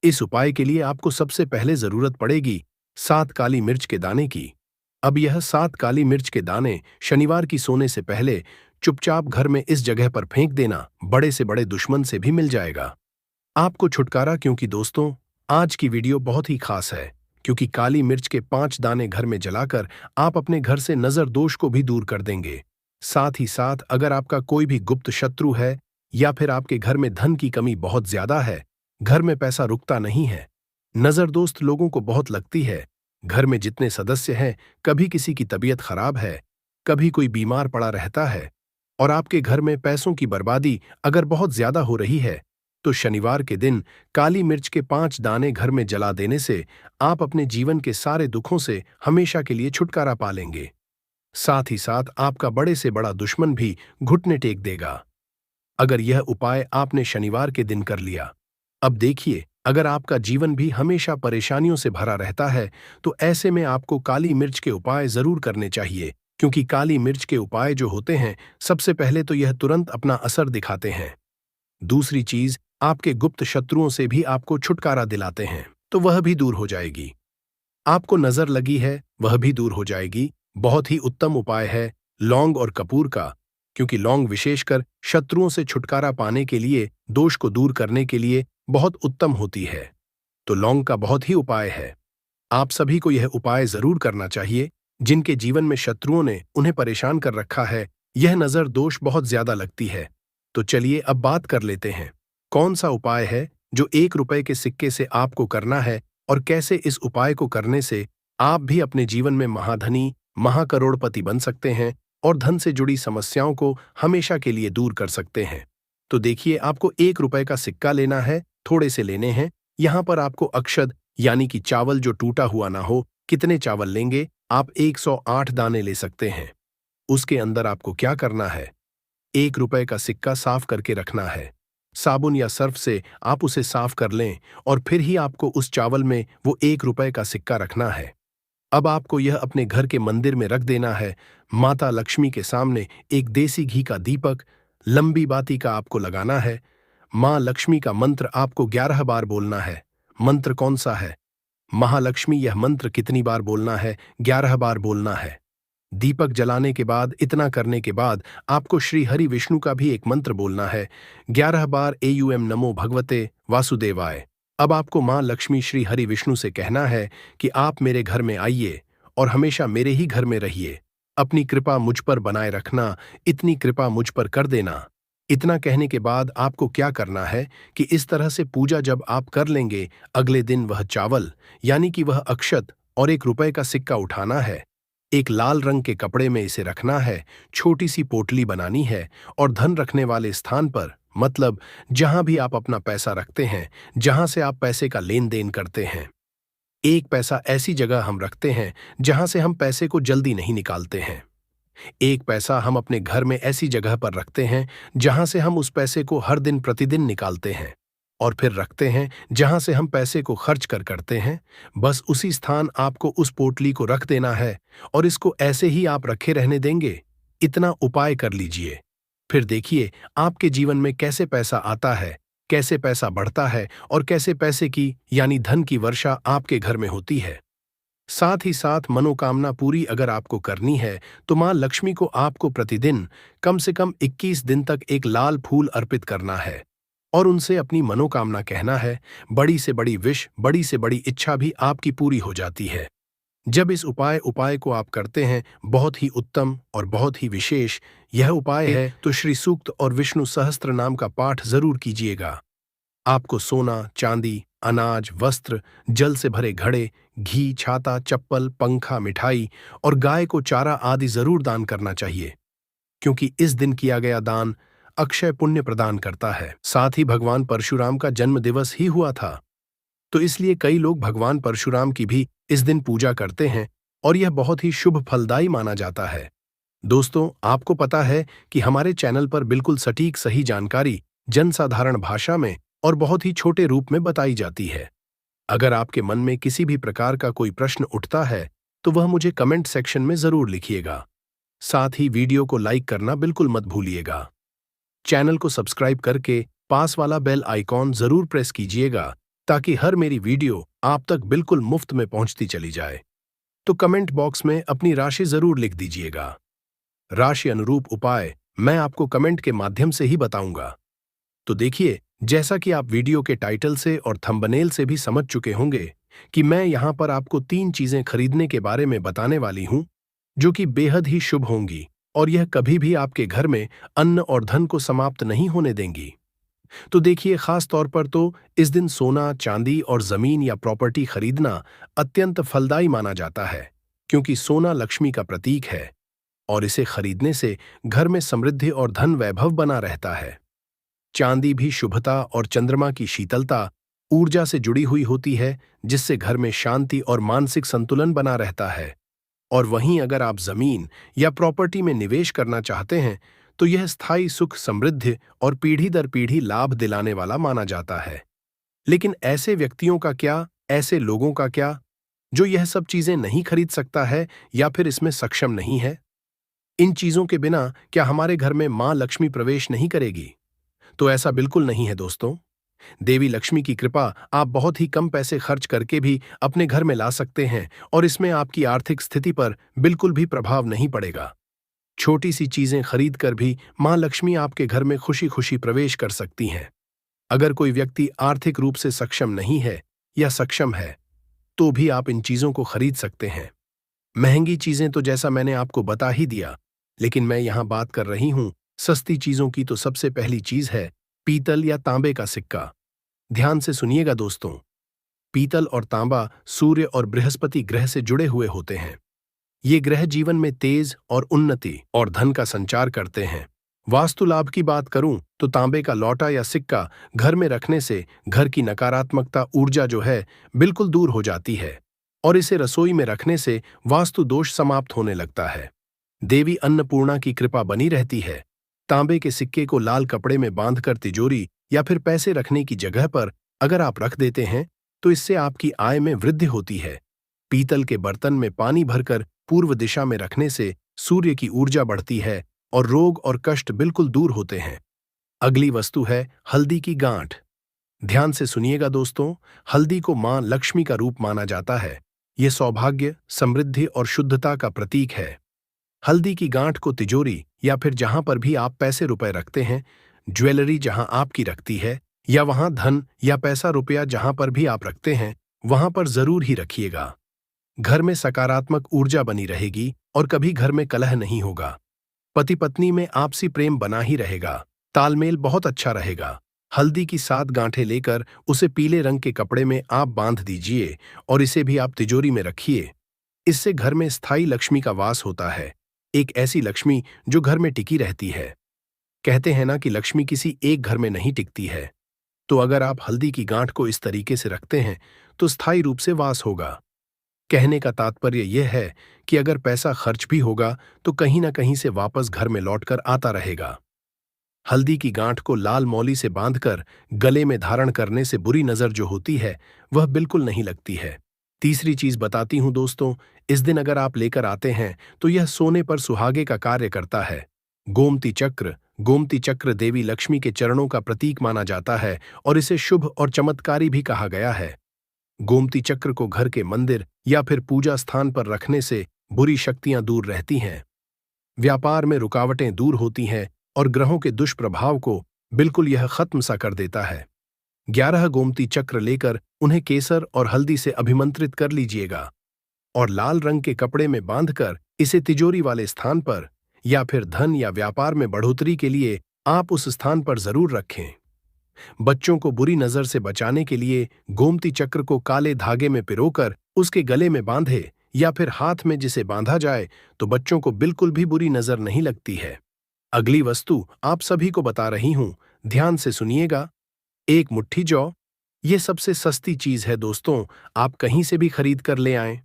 इस उपाय के लिए आपको सबसे पहले जरूरत पड़ेगी 7 काली मिर्च के दाने की। अब यह 7 काली मिर्च के दाने शनिवार की सोने से पहले चुपचाप घर में इस जगह पर फेंक देना, बड़े से बड़े दुश्मन से भी मिल जाएगा आपको छुटकारा। क्योंकि दोस्तों, आज की वीडियो बहुत ही खास है, क्योंकि काली मिर्च के 5 दाने घर में जलाकर आप अपने घर से नजर दोष को भी दूर कर देंगे। साथ ही साथ अगर आपका कोई भी गुप्त शत्रु है या फिर आपके घर में धन की कमी बहुत ज्यादा है, घर में पैसा रुकता नहीं है, नजर दोस्त लोगों को बहुत लगती है, घर में जितने सदस्य हैं कभी किसी की तबीयत खराब है, कभी कोई बीमार पड़ा रहता है और आपके घर में पैसों की बर्बादी अगर बहुत ज्यादा हो रही है, तो शनिवार के दिन काली मिर्च के 5 दाने घर में जला देने से आप अपने जीवन के सारे दुखों से हमेशा के लिए छुटकारा पा लेंगे। साथ ही साथ आपका बड़े से बड़ा दुश्मन भी घुटने टेक देगा अगर यह उपाय आपने शनिवार के दिन कर लिया। अब देखिए, अगर आपका जीवन भी हमेशा परेशानियों से भरा रहता है, तो ऐसे में आपको काली मिर्च के उपाय जरूर करने चाहिए, क्योंकि काली मिर्च के उपाय जो होते हैं, सबसे पहले तो यह तुरंत अपना असर दिखाते हैं। दूसरी चीज, आपके गुप्त शत्रुओं से भी आपको छुटकारा दिलाते हैं, तो वह भी दूर हो जाएगी। आपको नजर लगी है, वह भी दूर हो जाएगी। बहुत ही उत्तम उपाय है लौंग और कपूर का, क्योंकि लौंग विशेषकर शत्रुओं से छुटकारा पाने के लिए, दोष को दूर करने के लिए बहुत उत्तम होती है। तो लौंग का बहुत ही उपाय है। आप सभी को यह उपाय जरूर करना चाहिए। जिनके जीवन में शत्रुओं ने उन्हें परेशान कर रखा है, यह नजर दोष बहुत ज्यादा लगती है। तो चलिए अब बात कर लेते हैं, कौन सा उपाय है जो 1 रुपए के सिक्के से आपको करना है और कैसे इस उपाय को करने से आप भी अपने जीवन में महाधनी, महाकरोड़पति बन सकते हैं और धन से जुड़ी समस्याओं को हमेशा के लिए दूर कर सकते हैं। तो देखिए, आपको 1 रुपए का सिक्का लेना है, थोड़े से लेने हैं। यहां पर आपको अक्षत यानी कि चावल जो टूटा हुआ ना हो, कितने चावल लेंगे? आप 108 दाने ले सकते हैं। उसके अंदर आपको क्या करना है? 1 रुपए का सिक्का साफ करके रखना है। साबुन या सर्फ से आप उसे साफ कर लें और फिर ही आपको उस चावल में वो 1 रुपए का सिक्का रखना है। अब आपको यह अपने घर के मंदिर में रख देना है। माता लक्ष्मी के सामने एक देसी घी का दीपक लंबी बाती का आपको लगाना है। मां लक्ष्मी का मंत्र आपको 11 बार बोलना है। मंत्र कौन सा है? महालक्ष्मी, यह मंत्र कितनी बार बोलना है? 11 बार बोलना है। दीपक जलाने के बाद, इतना करने के बाद आपको श्री हरि विष्णु का भी एक मंत्र बोलना है 11 बार, एयूएम नमो भगवते वासुदेवाय। अब आपको मां लक्ष्मी श्री हरि विष्णु से कहना है कि आप मेरे घर में आइए और हमेशा मेरे ही घर में रहिए। अपनी कृपा मुझ पर बनाए रखना, इतनी कृपा मुझ पर कर देना। इतना कहने के बाद आपको क्या करना है कि इस तरह से पूजा जब आप कर लेंगे, अगले दिन वह चावल यानी कि वह अक्षत और 1 रुपए का सिक्का उठाना है। एक लाल रंग के कपड़े में इसे रखना है। छोटी सी पोटली बनानी है और धन रखने वाले स्थान पर, मतलब जहां भी आप अपना पैसा रखते हैं, जहां से आप पैसे का लेन देन करते हैं, 1 पैसा ऐसी जगह हम रखते हैं जहां से हम पैसे को जल्दी नहीं निकालते हैं। 1 पैसा हम अपने घर में ऐसी जगह पर रखते हैं जहां से हम उस पैसे को हर दिन प्रतिदिन निकालते हैं और फिर रखते हैं जहां से हम पैसे को खर्च कर करते हैं। बस उसी स्थान आपको उस पोटली को रख देना है और इसको ऐसे ही आप रखे रहने देंगे। इतना उपाय कर लीजिए, फिर देखिए आपके जीवन में कैसे पैसा आता है, कैसे पैसा बढ़ता है और कैसे पैसे की यानी धन की वर्षा आपके घर में होती है। साथ ही साथ मनोकामना पूरी अगर आपको करनी है, तो मां लक्ष्मी को आपको प्रतिदिन कम से कम 21 दिन तक एक लाल फूल अर्पित करना है और उनसे अपनी मनोकामना कहना है। बड़ी से बड़ी विश, बड़ी से बड़ी इच्छा भी आपकी पूरी हो जाती है जब इस उपाय को आप करते हैं। बहुत ही उत्तम और बहुत ही विशेष यह उपाय है, तो श्री सूक्त और विष्णु सहस्त्र नाम का पाठ जरूर कीजिएगा। आपको सोना, चांदी, अनाज, वस्त्र, जल से भरे घड़े, घी, छाता, चप्पल, पंखा, मिठाई और गाय को चारा आदि जरूर दान करना चाहिए, क्योंकि इस दिन किया गया दान अक्षय पुण्य प्रदान करता है। साथ ही भगवान परशुराम का जन्म दिवस ही हुआ था, तो इसलिए कई लोग भगवान परशुराम की भी इस दिन पूजा करते हैं और यह बहुत ही शुभ फलदायी माना जाता है। दोस्तों, आपको पता है कि हमारे चैनल पर बिल्कुल सटीक सही जानकारी जनसाधारण भाषा में और बहुत ही छोटे रूप में बताई जाती है। अगर आपके मन में किसी भी प्रकार का कोई प्रश्न उठता है, तो वह मुझे कमेंट सेक्शन में जरूर लिखिएगा। साथ ही वीडियो को लाइक करना बिल्कुल मत भूलिएगा। चैनल को सब्सक्राइब करके पास वाला बेल आइकॉन जरूर प्रेस कीजिएगा ताकि हर मेरी वीडियो आप तक बिल्कुल मुफ्त में पहुंचती चली जाए। तो कमेंट बॉक्स में अपनी राशि जरूर लिख दीजिएगा। राशि अनुरूप उपाय मैं आपको कमेंट के माध्यम से ही बताऊंगा। तो देखिए, जैसा कि आप वीडियो के टाइटल से और थंबनेल से भी समझ चुके होंगे कि मैं यहां पर आपको 3 चीजें खरीदने के बारे में बताने वाली हूं जो कि बेहद ही शुभ होंगी और यह कभी भी आपके घर में अन्न और धन को समाप्त नहीं होने देंगी। तो देखिए, खास तौर पर तो इस दिन सोना, चांदी और जमीन या प्रॉपर्टी खरीदना अत्यंत फलदायी माना जाता है, क्योंकि सोना लक्ष्मी का प्रतीक है और इसे खरीदने से घर में समृद्धि और धन वैभव बना रहता है। चांदी भी शुभता और चंद्रमा की शीतलता, ऊर्जा से जुड़ी हुई होती है, जिससे घर में शांति और मानसिक संतुलन बना रहता है। और वहीं अगर आप जमीन या प्रॉपर्टी में निवेश करना चाहते हैं तो यह स्थायी सुख, समृद्धि और पीढ़ी दर पीढ़ी लाभ दिलाने वाला माना जाता है। लेकिन ऐसे व्यक्तियों का क्या, ऐसे लोगों का क्या जो यह सब चीजें नहीं खरीद सकता है या फिर इसमें सक्षम नहीं है? इन चीजों के बिना क्या हमारे घर में मां लक्ष्मी प्रवेश नहीं करेगी? तो ऐसा बिल्कुल नहीं है दोस्तों। देवी लक्ष्मी की कृपा आप बहुत ही कम पैसे खर्च करके भी अपने घर में ला सकते हैं और इसमें आपकी आर्थिक स्थिति पर बिल्कुल भी प्रभाव नहीं पड़ेगा। छोटी सी चीजें खरीद कर भी मां लक्ष्मी आपके घर में खुशी खुशी प्रवेश कर सकती हैं। अगर कोई व्यक्ति आर्थिक रूप से सक्षम नहीं है या सक्षम है तो भी आप इन चीजों को खरीद सकते हैं। महंगी चीजें तो जैसा मैंने आपको बता ही दिया, लेकिन मैं यहां बात कर रही हूं सस्ती चीजों की। तो सबसे पहली चीज है पीतल या तांबे का सिक्का। ध्यान से सुनिएगा दोस्तों, पीतल और तांबा सूर्य और बृहस्पति ग्रह से जुड़े हुए होते हैं। ये ग्रह जीवन में तेज और उन्नति और धन का संचार करते हैं। वास्तु लाभ की बात करूं तो तांबे का लौटा या सिक्का घर में रखने से घर की नकारात्मकता ऊर्जा जो है बिल्कुल दूर हो जाती है और इसे रसोई में रखने से वास्तु दोष समाप्त होने लगता है। देवी अन्नपूर्णा की कृपा बनी रहती है। तांबे के सिक्के को लाल कपड़े में बांधकर तिजोरी या फिर पैसे रखने की जगह पर अगर आप रख देते हैं तो इससे आपकी आय में वृद्धि होती है। पीतल के बर्तन में पानी भरकर पूर्व दिशा में रखने से सूर्य की ऊर्जा बढ़ती है और रोग और कष्ट बिल्कुल दूर होते हैं। अगली वस्तु है हल्दी की गांठ। ध्यान से सुनिएगा दोस्तों, हल्दी को मां लक्ष्मी का रूप माना जाता है। यह सौभाग्य, समृद्धि और शुद्धता का प्रतीक है। हल्दी की गांठ को तिजोरी या फिर जहां पर भी आप पैसे रुपए रखते हैं, ज्वेलरी जहां आपकी रखती है या वहां धन या पैसा रुपया जहां पर भी आप रखते हैं वहां पर जरूर ही रखिएगा। घर में सकारात्मक ऊर्जा बनी रहेगी और कभी घर में कलह नहीं होगा। पति पत्नी में आपसी प्रेम बना ही रहेगा, तालमेल बहुत अच्छा रहेगा। हल्दी की 7 गांठें लेकर उसे पीले रंग के कपड़े में आप बांध दीजिए और इसे भी आप तिजोरी में रखिए। इससे घर में स्थायी लक्ष्मी का वास होता है, एक ऐसी लक्ष्मी जो घर में टिकी रहती है। कहते हैं ना कि लक्ष्मी किसी एक घर में नहीं टिकती है, तो अगर आप हल्दी की गांठ को इस तरीके से रखते हैं तो स्थायी रूप से वास होगा। कहने का तात्पर्य यह है कि अगर पैसा खर्च भी होगा तो कहीं ना कहीं से वापस घर में लौटकर आता रहेगा। हल्दी की गांठ को लाल मौली से बांधकर गले में धारण करने से बुरी नजर जो होती है वह बिल्कुल नहीं लगती है। तीसरी चीज बताती हूं दोस्तों, इस दिन अगर आप लेकर आते हैं तो यह सोने पर सुहागे का कार्य करता है। गोमती चक्र। गोमती चक्र देवी लक्ष्मी के चरणों का प्रतीक माना जाता है और इसे शुभ और चमत्कारी भी कहा गया है। गोमती चक्र को घर के मंदिर या फिर पूजा स्थान पर रखने से बुरी शक्तियां दूर रहती हैं, व्यापार में रुकावटें दूर होती हैं और ग्रहों के दुष्प्रभाव को बिल्कुल यह खत्म सा कर देता है। 11 गोमती चक्र लेकर उन्हें केसर और हल्दी से अभिमंत्रित कर लीजिएगा और लाल रंग के कपड़े में बांधकर इसे तिजोरी वाले स्थान पर या फिर धन या व्यापार में बढ़ोतरी के लिए आप उस स्थान पर जरूर रखें। बच्चों को बुरी नजर से बचाने के लिए गोमती चक्र को काले धागे में पिरोकर उसके गले में बांधे या फिर हाथ में जिसे बांधा जाए तो बच्चों को बिल्कुल भी बुरी नजर नहीं लगती है। अगली वस्तु आप सभी को बता रही हूं, ध्यान से सुनिएगा। 1 मुट्ठी जौ। ये सबसे सस्ती चीज है दोस्तों, आप कहीं से भी खरीद कर ले आएं।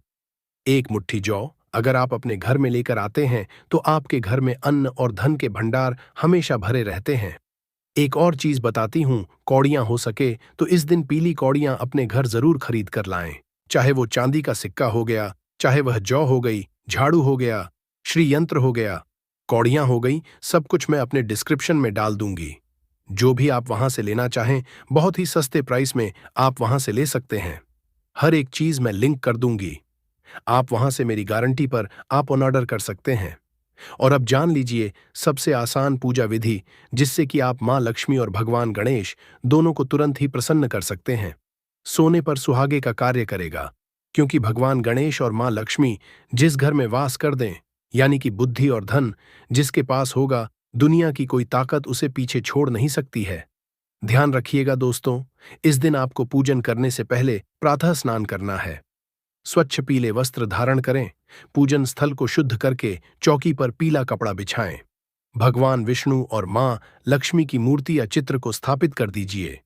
1 मुट्ठी जौ अगर आप अपने घर में लेकर आते हैं तो आपके घर में अन्न और धन के भंडार हमेशा भरे रहते हैं। एक और चीज बताती हूं, कौड़ियां हो सके तो इस दिन पीली कौड़ियां अपने घर जरूर खरीद कर लाएं। चाहे वो चांदी का सिक्का हो गया, चाहे वह जौ हो गई, झाड़ू हो गया, श्री यंत्र हो गया, कौड़ियां हो गई, सब कुछ मैं अपने डिस्क्रिप्शन में डाल दूंगी। जो भी आप वहां से लेना चाहें, बहुत ही सस्ते प्राइस में आप वहां से ले सकते हैं। हर एक चीज मैं लिंक कर दूंगी। आप वहां से मेरी गारंटी पर आप ऑन ऑर्डर कर सकते हैं। और अब जान लीजिए सबसे आसान पूजा विधि, जिससे कि आप मां लक्ष्मी और भगवान गणेश दोनों को तुरंत ही प्रसन्न कर सकते हैं। सोने पर सुहागे का कार्य करेगा, क्योंकि भगवान गणेश और मां लक्ष्मी जिस घर में वास कर दें, यानी कि बुद्धि और धन जिसके पास होगा, दुनिया की कोई ताकत उसे पीछे छोड़ नहीं सकती है। ध्यान रखिएगा दोस्तों, इस दिन आपको पूजन करने से पहले प्रातः स्नान करना है। स्वच्छ पीले वस्त्र धारण करें, पूजन स्थल को शुद्ध करके चौकी पर पीला कपड़ा बिछाएं। भगवान विष्णु और मां लक्ष्मी की मूर्ति या चित्र को स्थापित कर दीजिए।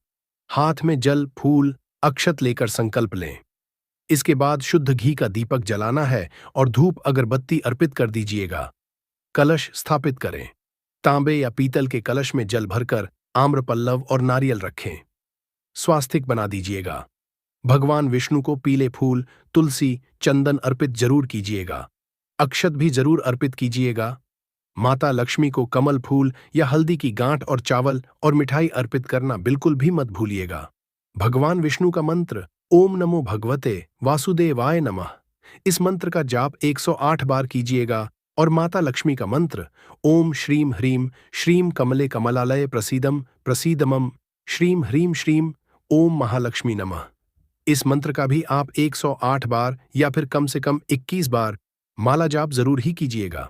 हाथ में जल, फूल, अक्षत लेकर संकल्प लें। इसके बाद शुद्ध घी का दीपक जलाना है और धूप अगरबत्ती अर्पित कर दीजिएगा। कलश स्थापित करें। तांबे या पीतल के कलश में जल भरकर आम्रपल्लव और नारियल रखें। स्वास्तिक बना दीजिएगा। भगवान विष्णु को पीले फूल, तुलसी, चंदन अर्पित जरूर कीजिएगा। अक्षत भी जरूर अर्पित कीजिएगा। माता लक्ष्मी को कमल फूल या हल्दी की गांठ और चावल और मिठाई अर्पित करना बिल्कुल भी मत भूलिएगा। भगवान विष्णु का मंत्र ओम नमो भगवते वासुदेवाय नमः, इस मंत्र का जाप 108 बार कीजिएगा। और माता लक्ष्मी का मंत्र ओम श्रीम ह्रीम श्रीम कमले कमलालय प्रसीदम प्रसीदमम श्रीम ह्रीम श्रीम ओम महालक्ष्मी नमः, इस मंत्र का भी आप 108 बार या फिर कम से कम 21 बार माला जाप जरूर ही कीजिएगा।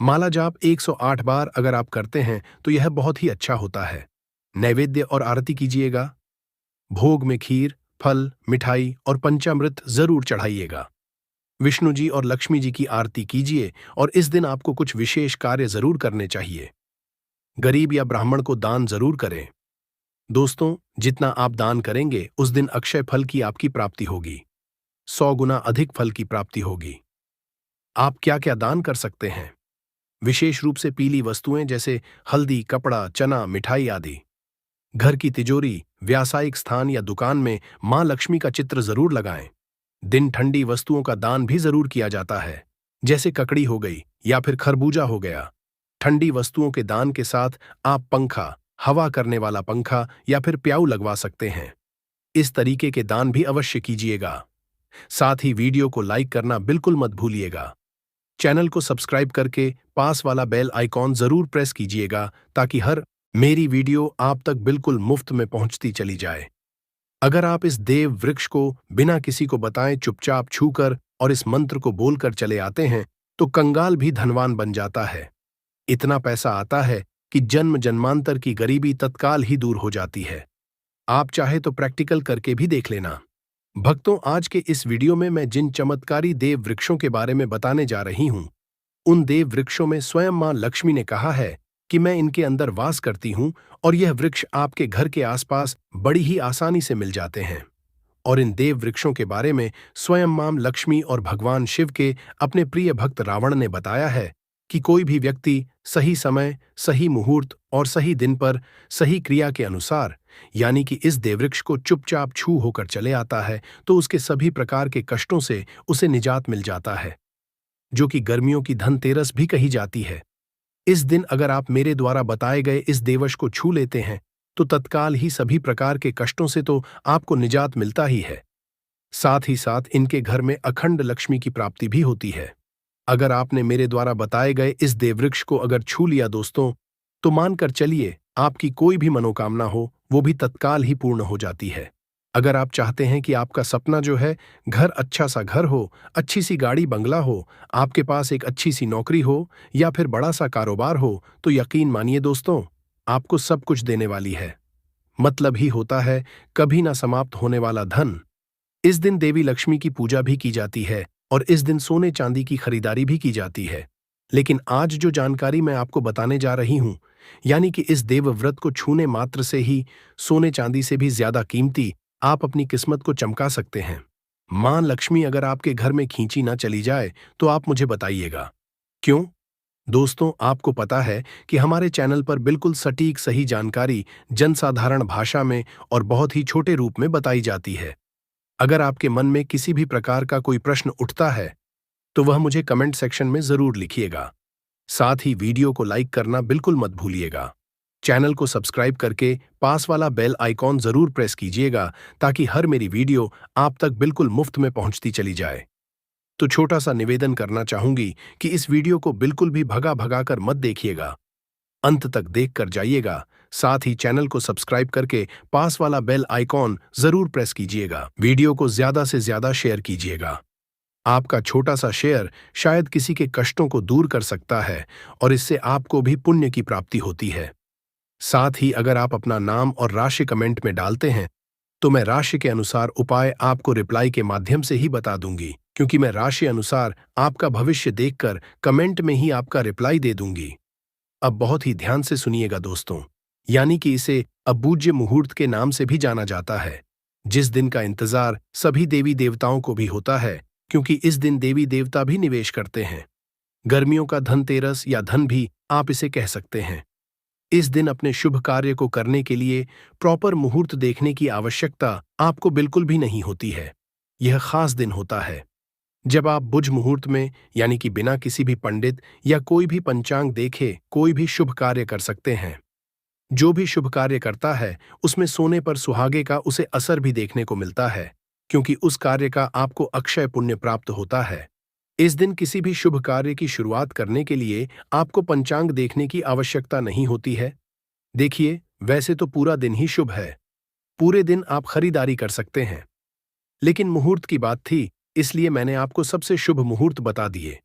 माला जाप 108 बार अगर आप करते हैं तो यह बहुत ही अच्छा होता है। नैवेद्य और आरती कीजिएगा। भोग में खीर, फल, मिठाई और पंचामृत जरूर चढ़ाइएगा। विष्णु जी और लक्ष्मी जी की आरती कीजिए। और इस दिन आपको कुछ विशेष कार्य जरूर करने चाहिए। गरीब या ब्राह्मण को दान जरूर करें। दोस्तों, जितना आप दान करेंगे उस दिन अक्षय फल की आपकी प्राप्ति होगी। 100 गुना अधिक फल की प्राप्ति होगी। आप क्या क्या दान कर सकते हैं? विशेष रूप से पीली वस्तुएं जैसे हल्दी, कपड़ा, चना, मिठाई आदि। घर की तिजोरी, व्यावसायिक स्थान या दुकान में मां लक्ष्मी का चित्र जरूर लगाएं। दिन ठंडी वस्तुओं का दान भी जरूर किया जाता है, जैसे ककड़ी हो गई या फिर खरबूजा हो गया। ठंडी वस्तुओं के दान के साथ आप पंखा, हवा करने वाला पंखा या फिर प्याऊ लगवा सकते हैं। इस तरीके के दान भी अवश्य कीजिएगा। साथ ही वीडियो को लाइक करना बिल्कुल मत भूलिएगा। चैनल को सब्सक्राइब करके पास वाला बेल आइकॉन जरूर प्रेस कीजिएगा, ताकि हर मेरी वीडियो आप तक बिल्कुल मुफ्त में पहुंचती चली जाए। अगर आप इस देव वृक्ष को बिना किसी को बताएं चुपचाप छूकर और इस मंत्र को बोलकर चले आते हैं, तो कंगाल भी धनवान बन जाता है। इतना पैसा आता है कि जन्म जन्मांतर की गरीबी तत्काल ही दूर हो जाती है। आप चाहे तो प्रैक्टिकल करके भी देख लेना। भक्तों, आज के इस वीडियो में मैं जिन चमत्कारी देव वृक्षों के बारे में बताने जा रही हूं, उन देव वृक्षों में स्वयं मां लक्ष्मी ने कहा है कि मैं इनके अंदर वास करती हूं और यह वृक्ष आपके घर के आसपास बड़ी ही आसानी से मिल जाते हैं। और इन देव वृक्षों के बारे में स्वयं मां लक्ष्मी और भगवान शिव के अपने प्रिय भक्त रावण ने बताया है कि कोई भी व्यक्ति सही समय, सही मुहूर्त और सही दिन पर सही क्रिया के अनुसार, यानी कि इस देववृक्ष को चुपचाप छू होकर चले आता है, तो उसके सभी प्रकार के कष्टों से उसे निजात मिल जाता है, जो कि गर्मियों की धनतेरस भी कही जाती है। इस दिन अगर आप मेरे द्वारा बताए गए इस देवश को छू लेते हैं, तो तत्काल ही सभी प्रकार के कष्टों से तो आपको निजात मिलता ही है, साथ ही साथ इनके घर में अखंड लक्ष्मी की प्राप्ति भी होती है। अगर आपने मेरे द्वारा बताए गए इस देववृक्ष को अगर छू लिया दोस्तों, तो मानकर चलिए आपकी कोई भी मनोकामना हो वो भी तत्काल ही पूर्ण हो जाती है। अगर आप चाहते हैं कि आपका सपना जो है, घर अच्छा सा घर हो, अच्छी सी गाड़ी बंगला हो, आपके पास एक अच्छी सी नौकरी हो या फिर बड़ा सा कारोबार हो, तो यकीन मानिए दोस्तों, आपको सब कुछ देने वाली है। मतलब ही होता है कभी ना समाप्त होने वाला धन। इस दिन देवी लक्ष्मी की पूजा भी की जाती है और इस दिन सोने चांदी की खरीदारी भी की जाती है। लेकिन आज जो जानकारी मैं आपको बताने जा रही हूं, यानी कि इस देव व्रत को छूने मात्र से ही सोने चांदी से भी ज्यादा कीमती आप अपनी किस्मत को चमका सकते हैं। मां लक्ष्मी अगर आपके घर में खींची ना चली जाए तो आप मुझे बताइएगा क्यों? दोस्तों, आपको पता है कि हमारे चैनल पर बिल्कुल सटीक सही जानकारी जनसाधारण भाषा में और बहुत ही छोटे रूप में बताई जाती है। अगर आपके मन में किसी भी प्रकार का कोई प्रश्न उठता है तो वह मुझे कमेंट सेक्शन में जरूर लिखिएगा। साथ ही वीडियो को लाइक करना बिल्कुल मत भूलिएगा। चैनल को सब्सक्राइब करके पास वाला बेल आइकॉन जरूर प्रेस कीजिएगा ताकि हर मेरी वीडियो आप तक बिल्कुल मुफ्त में पहुंचती चली जाए। तो छोटा सा निवेदन करना चाहूंगी कि इस वीडियो को बिल्कुल भी भगा भगा कर मत देखिएगा, अंत तक देख कर जाइएगा। साथ ही चैनल को सब्सक्राइब करके पास वाला बेल आइकॉन जरूर प्रेस कीजिएगा। वीडियो को ज्यादा से ज्यादा शेयर कीजिएगा। आपका छोटा सा शेयर शायद किसी के कष्टों को दूर कर सकता है और इससे आपको भी पुण्य की प्राप्ति होती है। साथ ही अगर आप अपना नाम और राशि कमेंट में डालते हैं तो मैं राशि के अनुसार उपाय आपको रिप्लाई के माध्यम से ही बता दूंगी, क्योंकि मैं राशि अनुसार आपका भविष्य देखकर कमेंट में ही आपका रिप्लाई दे दूंगी। अब बहुत ही ध्यान से सुनिएगा दोस्तों, यानी कि इसे अबूज्य मुहूर्त के नाम से भी जाना जाता है, जिस दिन का इंतजार सभी देवी देवताओं को भी होता है, क्योंकि इस दिन देवी देवता भी निवेश करते हैं। गर्मियों का धनतेरस या धन भी आप इसे कह सकते हैं। इस दिन अपने शुभ कार्य को करने के लिए प्रॉपर मुहूर्त देखने की आवश्यकता आपको बिल्कुल भी नहीं होती है। यह खास दिन होता है जब आप बुझ मुहूर्त में, यानी कि बिना किसी भी पंडित या कोई भी पंचांग देखे कोई भी शुभ कार्य कर सकते हैं। जो भी शुभ कार्य करता है उसमें सोने पर सुहागे का उसे असर भी देखने को मिलता है, क्योंकि उस कार्य का आपको अक्षय पुण्य प्राप्त होता है। इस दिन किसी भी शुभ कार्य की शुरुआत करने के लिए आपको पंचांग देखने की आवश्यकता नहीं होती है। देखिए, वैसे तो पूरा दिन ही शुभ है, पूरे दिन आप खरीदारी कर सकते हैं, लेकिन मुहूर्त की बात थी इसलिए मैंने आपको सबसे शुभ मुहूर्त बता दिए।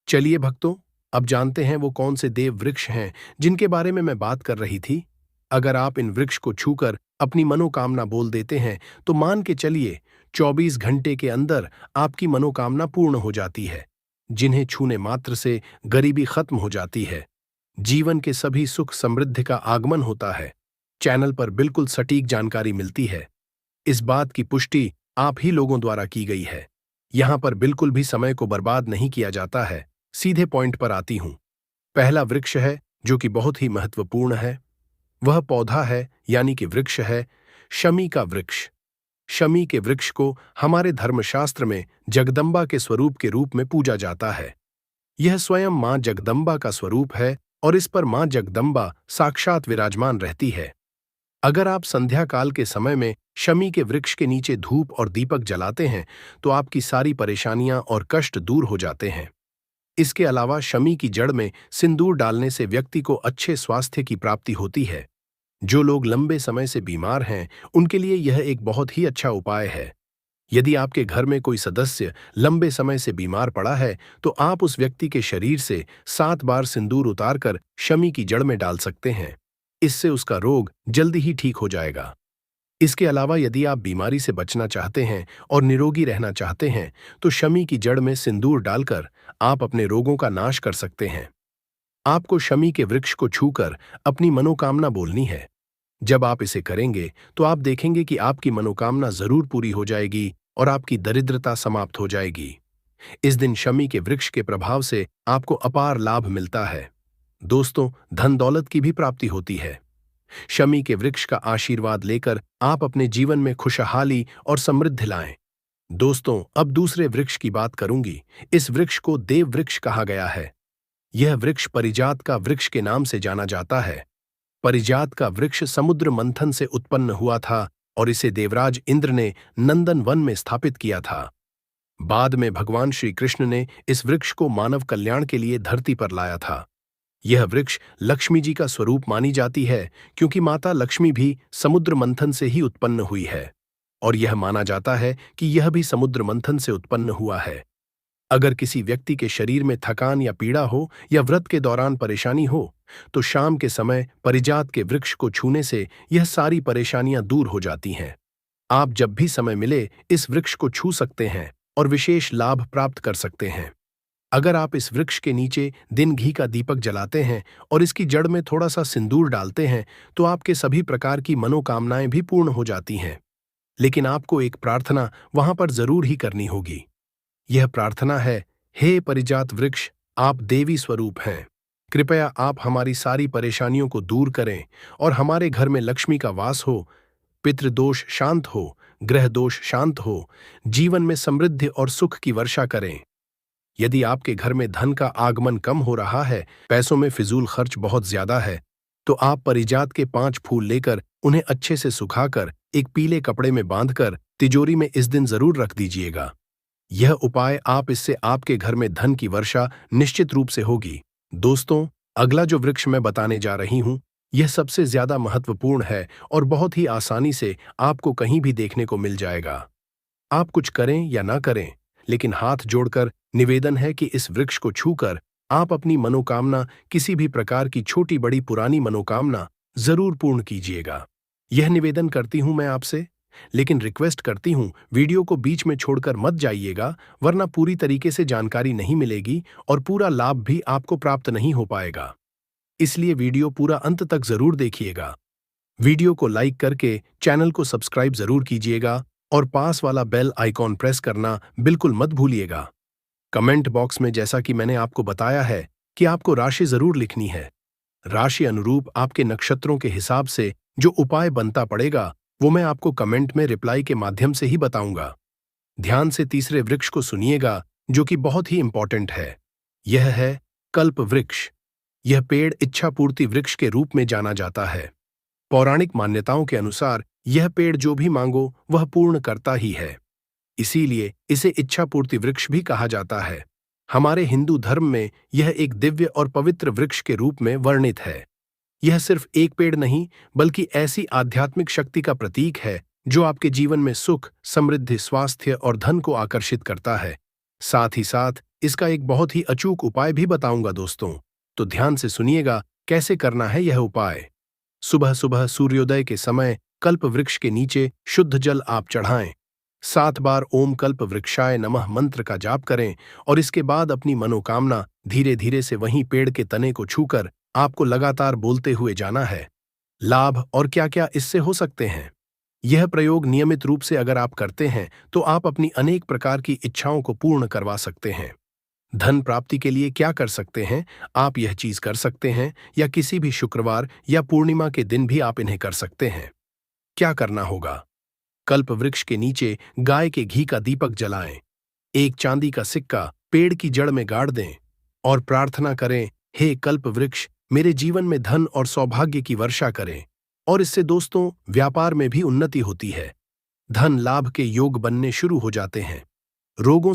चलिए भक्तों, अब जानते हैं वो कौन से देव वृक्ष हैं जिनके बारे में मैं बात कर रही थी। अगर आप इन वृक्ष को छूकर अपनी मनोकामना बोल देते हैं तो मान के चलिए 24 घंटे के अंदर आपकी मनोकामना पूर्ण हो जाती है, जिन्हें छूने मात्र से गरीबी खत्म हो जाती है, जीवन के सभी सुख समृद्धि का आगमन होता है। चैनल पर बिल्कुल सटीक जानकारी मिलती है। इस बात की पुष्टि आप ही लोगों द्वारा की गई है। यहां पर बिल्कुल भी समय को बर्बाद नहीं किया जाता है, सीधे पॉइंट पर आती हूं। पहला वृक्ष है जो कि बहुत ही महत्वपूर्ण है, वह पौधा है यानी कि वृक्ष है शमी का वृक्ष। शमी के वृक्ष को हमारे धर्मशास्त्र में जगदम्बा के स्वरूप के रूप में पूजा जाता है। यह स्वयं मां जगदम्बा का स्वरूप है और इस पर मां जगदम्बा साक्षात विराजमान रहती है। अगर आप संध्या काल के समय में शमी के वृक्ष के नीचे धूप और दीपक जलाते हैं तो आपकी सारी परेशानियां और कष्ट दूर हो जाते हैं। इसके अलावा शमी की जड़ में सिंदूर डालने से व्यक्ति को अच्छे स्वास्थ्य की प्राप्ति होती है। जो लोग लंबे समय से बीमार हैं उनके लिए यह एक बहुत ही अच्छा उपाय है। यदि आपके घर में कोई सदस्य लंबे समय से बीमार पड़ा है तो आप उस व्यक्ति के शरीर से 7 बार सिंदूर उतारकर शमी की जड़ में डाल सकते हैं। इससे उसका रोग जल्दी ही ठीक हो जाएगा। इसके अलावा यदि आप बीमारी से बचना चाहते हैं और निरोगी रहना चाहते हैं तो शमी की जड़ में सिंदूर डालकर आप अपने रोगों का नाश कर सकते हैं। आपको शमी के वृक्ष को छूकर अपनी मनोकामना बोलनी है। जब आप इसे करेंगे तो आप देखेंगे कि आपकी मनोकामना जरूर पूरी हो जाएगी और आपकी दरिद्रता समाप्त हो जाएगी। इस दिन शमी के वृक्ष के प्रभाव से आपको अपार लाभ मिलता है। दोस्तों, धन दौलत की भी प्राप्ति होती है। शमी के वृक्ष का आशीर्वाद लेकर आप अपने जीवन में खुशहाली और समृद्धि लाएं। दोस्तों, अब दूसरे वृक्ष की बात करूंगी। इस वृक्ष को देव वृक्ष कहा गया है। यह वृक्ष परिजात का वृक्ष के नाम से जाना जाता है। परिजात का वृक्ष समुद्र मंथन से उत्पन्न हुआ था और इसे देवराज इंद्र ने नंदन वन में स्थापित किया था। बाद में भगवान श्री कृष्ण ने इस वृक्ष को मानव कल्याण के लिए धरती पर लाया था। यह वृक्ष लक्ष्मी जी का स्वरूप मानी जाती है, क्योंकि माता लक्ष्मी भी समुद्र मंथन से ही उत्पन्न हुई है और यह माना जाता है कि यह भी समुद्र मंथन से उत्पन्न हुआ है। अगर किसी व्यक्ति के शरीर में थकान या पीड़ा हो या व्रत के दौरान परेशानी हो तो शाम के समय परिजात के वृक्ष को छूने से यह सारी परेशानियां दूर हो जाती हैं। आप जब भी समय मिले इस वृक्ष को छू सकते हैं और विशेष लाभ प्राप्त कर सकते हैं। अगर आप इस वृक्ष के नीचे दिन घी का दीपक जलाते हैं और इसकी जड़ में थोड़ा सा सिंदूर डालते हैं तो आपके सभी प्रकार की मनोकामनाएं भी पूर्ण हो जाती हैं। लेकिन आपको एक प्रार्थना वहां पर जरूर ही करनी होगी। यह प्रार्थना है, हे परिजात वृक्ष, आप देवी स्वरूप हैं। कृपया आप हमारी सारी परेशानियों को दूर करें और हमारे घर में लक्ष्मी का वास हो, पितृदोष शांत हो, ग्रह दोष शांत हो, जीवन में समृद्धि और सुख की वर्षा करें। यदि आपके घर में धन का आगमन कम हो रहा है, पैसों में फिजूल खर्च बहुत ज्यादा है, तो आप परिजात के 5 फूल लेकर उन्हें अच्छे से सुखाकर एक पीले कपड़े में बांधकर तिजोरी में इस दिन जरूर रख दीजिएगा। यह उपाय इससे आपके घर में धन की वर्षा निश्चित रूप से होगी। दोस्तों, अगला जो वृक्ष मैं बताने जा रही हूं, यह सबसे ज्यादा महत्वपूर्ण है और बहुत ही आसानी से आपको कहीं भी देखने को मिल जाएगा। आप कुछ करें या ना करें, लेकिन हाथ जोड़कर निवेदन है कि इस वृक्ष को छूकर आप अपनी मनोकामना, किसी भी प्रकार की छोटी बड़ी पुरानी मनोकामना जरूर पूर्ण कीजिएगा। यह निवेदन करती हूं मैं आपसे, लेकिन रिक्वेस्ट करती हूं वीडियो को बीच में छोड़कर मत जाइएगा, वरना पूरी तरीके से जानकारी नहीं मिलेगी और पूरा लाभ भी आपको प्राप्त नहीं हो पाएगा। इसलिए वीडियो पूरा अंत तक जरूर देखिएगा। वीडियो को लाइक करके चैनल को सब्सक्राइब जरूर कीजिएगा और पास वाला बेल आइकॉन प्रेस करना बिल्कुल मत भूलिएगा। कमेंट बॉक्स में जैसा कि मैंने आपको बताया है कि आपको राशि जरूर लिखनी है। राशि अनुरूप आपके नक्षत्रों के हिसाब से जो उपाय बनता पड़ेगा वो मैं आपको कमेंट में रिप्लाई के माध्यम से ही बताऊंगा। ध्यान से तीसरे वृक्ष को सुनिएगा, जो कि बहुत ही इंपॉर्टेंट है। यह है कल्प वृक्ष। यह पेड़ इच्छा पूर्ति वृक्ष के रूप में जाना जाता है। पौराणिक मान्यताओं के अनुसार यह पेड़ जो भी मांगो वह पूर्ण करता ही है, इसीलिए इसे इच्छा पूर्ति वृक्ष भी कहा जाता है। हमारे हिंदू धर्म में यह एक दिव्य और पवित्र वृक्ष के रूप में वर्णित है। यह सिर्फ एक पेड़ नहीं, बल्कि ऐसी आध्यात्मिक शक्ति का प्रतीक है जो आपके जीवन में सुख, समृद्धि, स्वास्थ्य और धन को आकर्षित करता है। साथ ही साथ इसका एक बहुत ही अचूक उपाय भी बताऊंगा दोस्तों, तो ध्यान से सुनिएगा कैसे करना है यह उपाय। सुबह सुबह सूर्योदय के समय कल्प वृक्ष के नीचे शुद्ध जल आप चढ़ाएं। 7 बार ओम कल्प वृक्षाय नमः मंत्र का जाप करें और इसके बाद अपनी मनोकामना धीरे धीरे से वहीं पेड़ के तने को छूकर आपको लगातार बोलते हुए जाना है। लाभ और क्या क्या इससे हो सकते हैं, यह प्रयोग नियमित रूप से अगर आप करते हैं तो आप अपनी अनेक प्रकार की इच्छाओं को पूर्ण करवा सकते हैं। धन प्राप्ति के लिए क्या कर सकते हैं, आप यह चीज कर सकते हैं या किसी भी शुक्रवार या पूर्णिमा के दिन भी आप इन्हें कर सकते हैं। क्या करना होगा, कल्प वृक्ष के नीचे गाय के घी का दीपक जलाएं, एक चांदी का सिक्का पेड़ की जड़ में गाड़ दें और प्रार्थना करें, हे कल्प वृक्ष मेरे जीवन में धन और सौभाग्य की वर्षा करें। और इससे दोस्तों व्यापार में भी उन्नति होती है, धन लाभ के योग बनने शुरू हो जाते हैं, रोगों